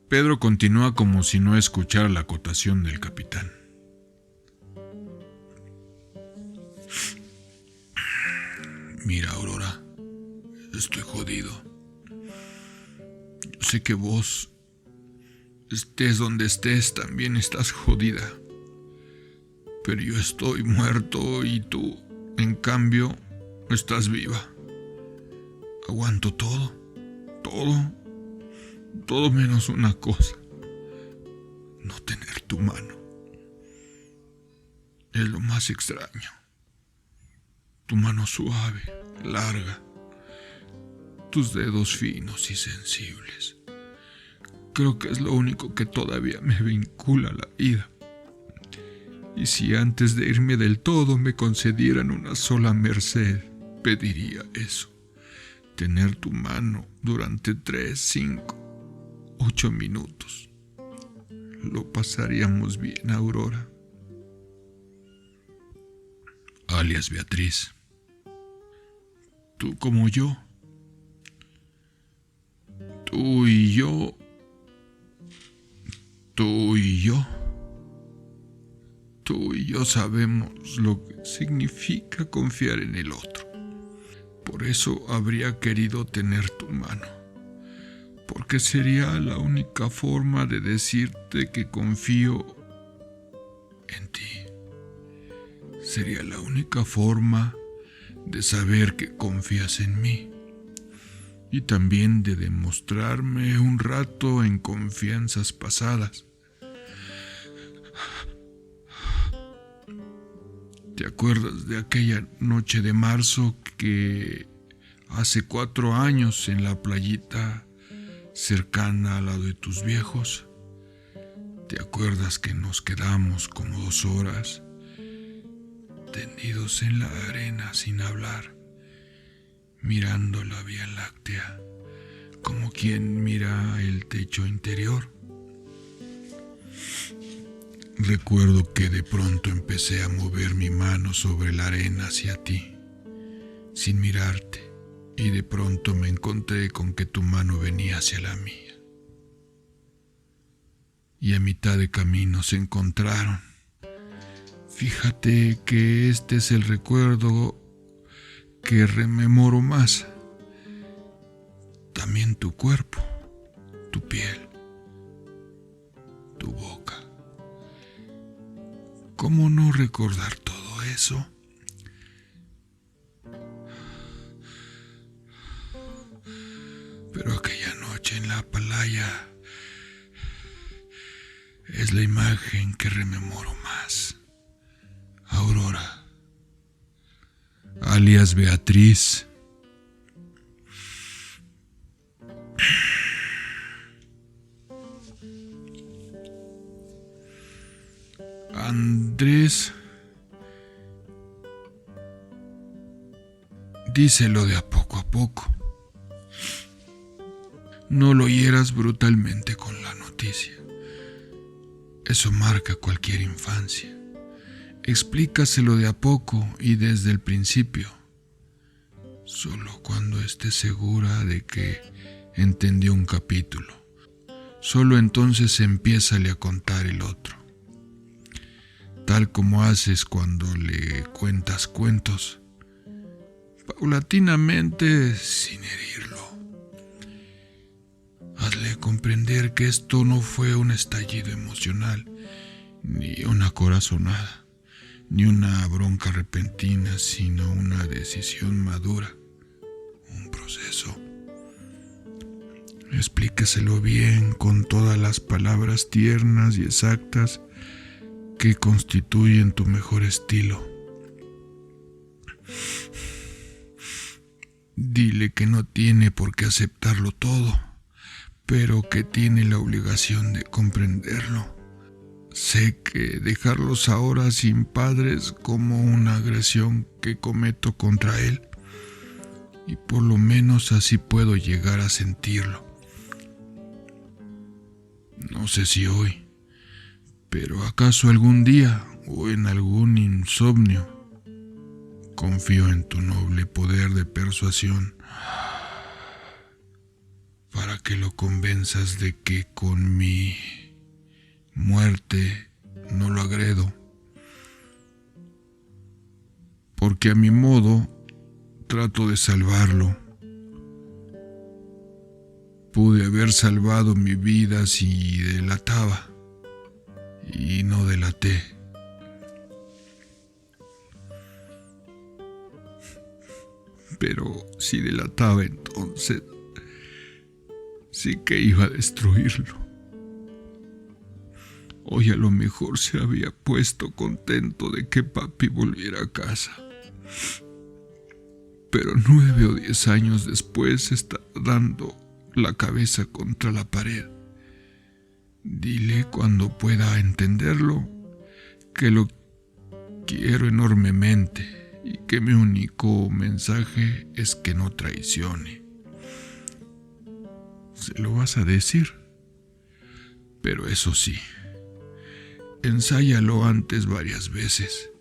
Pedro continúa como si no escuchara la acotación del capitán. Mira, Aurora, estoy jodido. Yo sé que vos, estés donde estés, también estás jodida. Pero yo estoy muerto y tú, en cambio, estás viva. Aguanto todo menos una cosa: no tener tu mano. Es lo más extraño. Tu mano suave, larga, tus dedos finos y sensibles. Creo que es lo único que todavía me vincula a la vida. Y si antes de irme del todo me concedieran una sola merced, pediría eso: tener tu mano durante 3, 5, 8 minutos. Lo pasaríamos bien, Aurora. Alias Beatriz. Tú como yo. Tú y yo. Tú y yo. Tú y yo sabemos lo que significa confiar en el otro. Por eso habría querido tener tu mano, porque sería la única forma de decirte que confío en ti. Sería la única forma de saber que confías en mí y también de demostrarme un rato en confianzas pasadas. ¿Te acuerdas de aquella noche de marzo que hace 4 años en la playita cercana al lado de tus viejos? ¿Te acuerdas que nos quedamos como 2 horas tendidos en la arena sin hablar, mirando la Vía Láctea como quien mira el techo interior? Recuerdo que de pronto empecé a mover mi mano sobre la arena hacia ti, sin mirarte, y de pronto me encontré con que tu mano venía hacia la mía. Y a mitad de camino se encontraron. Fíjate que este es el recuerdo que rememoro más. También tu cuerpo, tu piel, tu boca. ¿Cómo no recordar todo eso? Pero aquella noche en la playa es la imagen que rememoro más. Aurora, alias Beatriz. Andrés, díselo de a poco, No lo hieras brutalmente con la noticia. Eso marca cualquier infancia. Explícaselo de a poco y desde el principio. Solo cuando esté segura de que entendió un capítulo, solo entonces empiézale a contar el otro. Tal como haces cuando le cuentas cuentos, paulatinamente, sin herirlo. Hazle comprender que esto no fue un estallido emocional, ni una corazonada, ni una bronca repentina, sino una decisión madura, un proceso. Explíqueselo bien con todas las palabras tiernas y exactas que constituyen tu mejor estilo. Dile que no tiene por qué aceptarlo todo, pero que tiene la obligación de comprenderlo. Sé que dejarlos ahora sin padres como una agresión que cometo contra él, y por lo menos así puedo llegar a sentirlo. No sé si hoy, pero acaso algún día o en algún insomnio. Confío en tu noble poder de persuasión para que lo convenzas de que con mi muerte no lo agredo, porque a mi modo trato de salvarlo. Pude haber salvado mi vida si delataba, y no delaté. Pero si delataba, entonces sí que iba a destruirlo. Hoy a lo mejor se había puesto contento de que papi volviera a casa. Pero 9 o 10 años después está dando la cabeza contra la pared. Dile cuando pueda entenderlo que lo quiero enormemente y que mi único mensaje es que no traicione. Se lo vas a decir, pero eso sí, ensáyalo antes varias veces,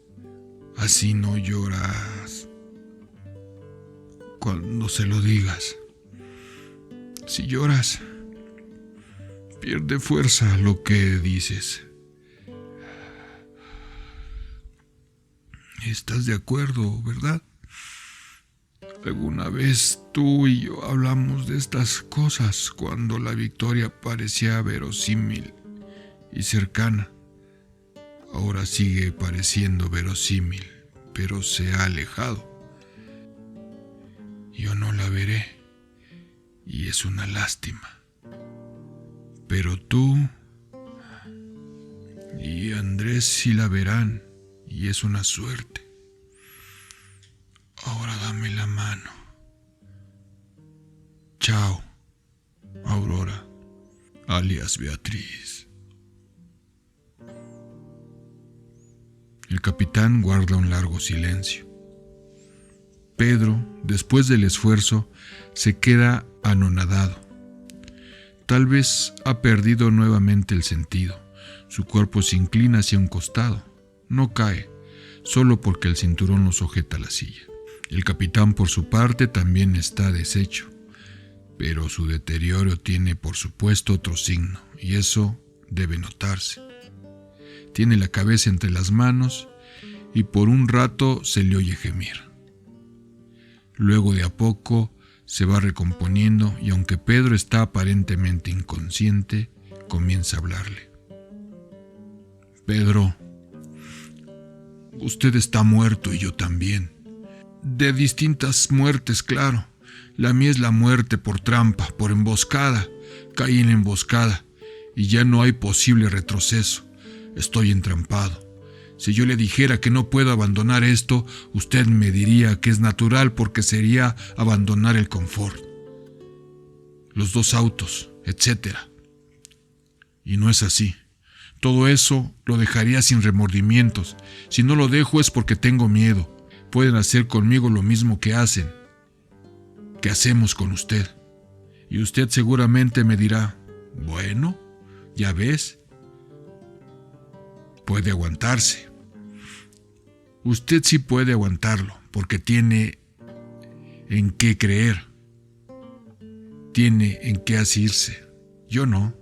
así no lloras cuando se lo digas. Si lloras, pierde fuerza lo que dices. ¿Estás de acuerdo, verdad? Alguna vez tú y yo hablamos de estas cosas cuando la victoria parecía verosímil y cercana. Ahora sigue pareciendo verosímil, pero se ha alejado. Yo no la veré, y es una lástima. Pero tú y Andrés sí la verán, y es una suerte. Ahora dame la mano. Chao, Aurora, alias Beatriz. El capitán guarda un largo silencio. Pedro, después del esfuerzo, se queda anonadado. Tal vez ha perdido nuevamente el sentido. Su cuerpo se inclina hacia un costado. No cae, solo porque el cinturón lo sujeta a la silla. El capitán, por su parte, también está deshecho, pero su deterioro tiene, por supuesto, otro signo, y eso debe notarse. Tiene la cabeza entre las manos y por un rato se le oye gemir. Luego de a poco se va recomponiendo y aunque Pedro está aparentemente inconsciente, comienza a hablarle. Pedro, usted está muerto y yo también. De distintas muertes, claro. La mía es la muerte por trampa, por emboscada. Caí en emboscada y ya no hay posible retroceso. Estoy entrampado. Si yo le dijera que no puedo abandonar esto, usted me diría que es natural porque sería abandonar el confort, los 2 autos, etc. Y no es así. Todo eso lo dejaría sin remordimientos. Si no lo dejo es porque tengo miedo. Pueden hacer conmigo lo mismo que hacemos con usted. Y usted seguramente me dirá, bueno, ya ves, puede aguantarse. Usted sí puede aguantarlo, porque tiene en qué creer, tiene en qué asirse. Yo no.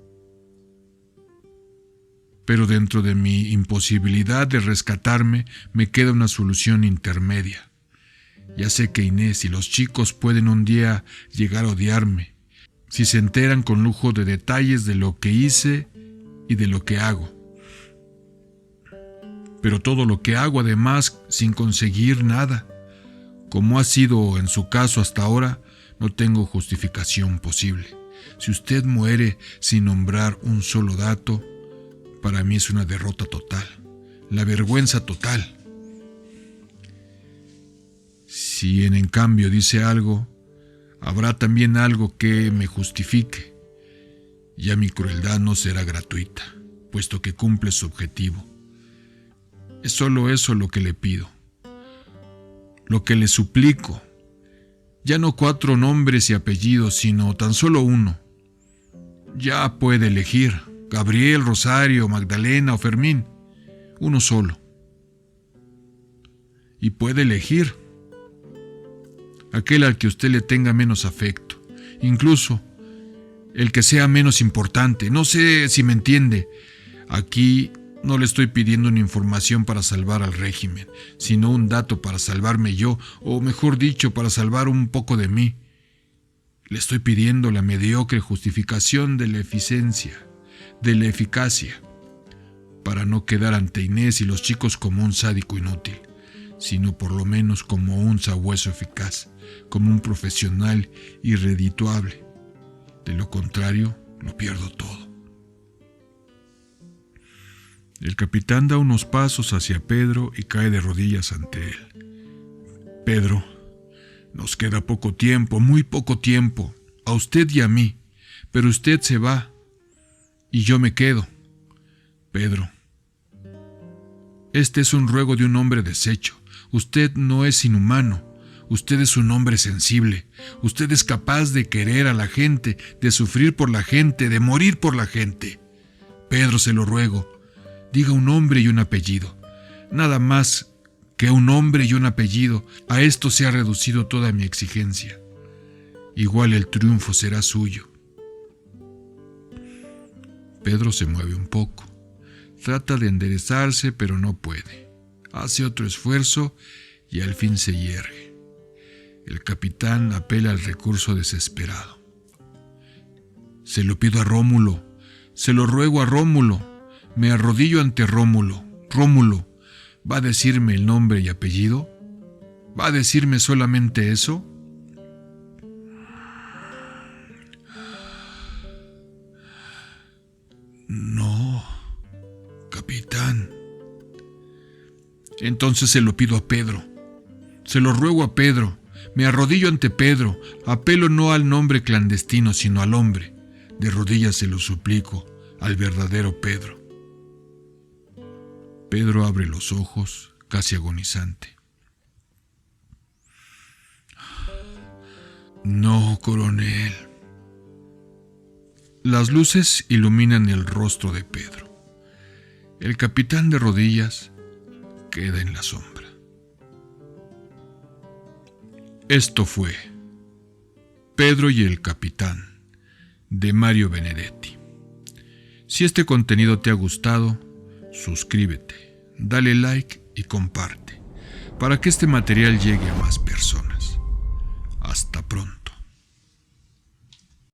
Pero dentro de mi imposibilidad de rescatarme me queda una solución intermedia. Ya sé que Inés y los chicos pueden un día llegar a odiarme, si se enteran con lujo de detalles de lo que hice y de lo que hago. Pero todo lo que hago además sin conseguir nada, como ha sido en su caso hasta ahora, no tengo justificación posible. Si usted muere sin nombrar un solo dato, para mí es una derrota total, la vergüenza total. Si en cambio dice algo, habrá también algo que me justifique. Ya mi crueldad no será gratuita, puesto que cumple su objetivo. Es solo eso lo que le pido, lo que le suplico. Ya no 4 nombres y apellidos, sino tan solo uno. Ya puede elegir, Gabriel, Rosario, Magdalena o Fermín, uno solo. Y puede elegir aquel al que usted le tenga menos afecto, incluso el que sea menos importante. No sé si me entiende. Aquí no le estoy pidiendo una información para salvar al régimen, sino un dato para salvarme yo, o mejor dicho, para salvar un poco de mí. Le estoy pidiendo la mediocre justificación de la eficiencia, de la eficacia, para no quedar ante Inés y los chicos como un sádico inútil, sino por lo menos como un sabueso eficaz, como un profesional irredituable. De lo contrario, lo pierdo todo. El capitán da unos pasos hacia Pedro y cae de rodillas ante él. Pedro, nos queda poco tiempo, muy poco tiempo, a usted y a mí, pero usted se va y yo me quedo. Pedro, este es un ruego de un hombre deshecho. Usted no es inhumano. Usted es un hombre sensible. Usted es capaz de querer a la gente, de sufrir por la gente, de morir por la gente. Pedro, se lo ruego, diga un nombre y un apellido. Nada más que un nombre y un apellido. A esto se ha reducido toda mi exigencia. Igual el triunfo será suyo. Pedro se mueve un poco. Trata de enderezarse, pero no puede. Hace otro esfuerzo y al fin se yergue. El capitán apela al recurso desesperado. Se lo pido a Rómulo, se lo ruego a Rómulo, me arrodillo ante Rómulo. Rómulo, ¿va a decirme el nombre y apellido? ¿Va a decirme solamente eso? No, capitán. Entonces se lo pido a Pedro. Se lo ruego a Pedro. Me arrodillo ante Pedro. Apelo no al nombre clandestino, sino al hombre. De rodillas se lo suplico, al verdadero Pedro. Pedro abre los ojos, casi agonizante. No, coronel. Las luces iluminan el rostro de Pedro. El capitán de rodillas queda en la sombra. Esto fue Pedro y el Capitán, de Mario Benedetti. Si este contenido te ha gustado, suscríbete, dale like y comparte, para que este material llegue a más personas. Hasta pronto.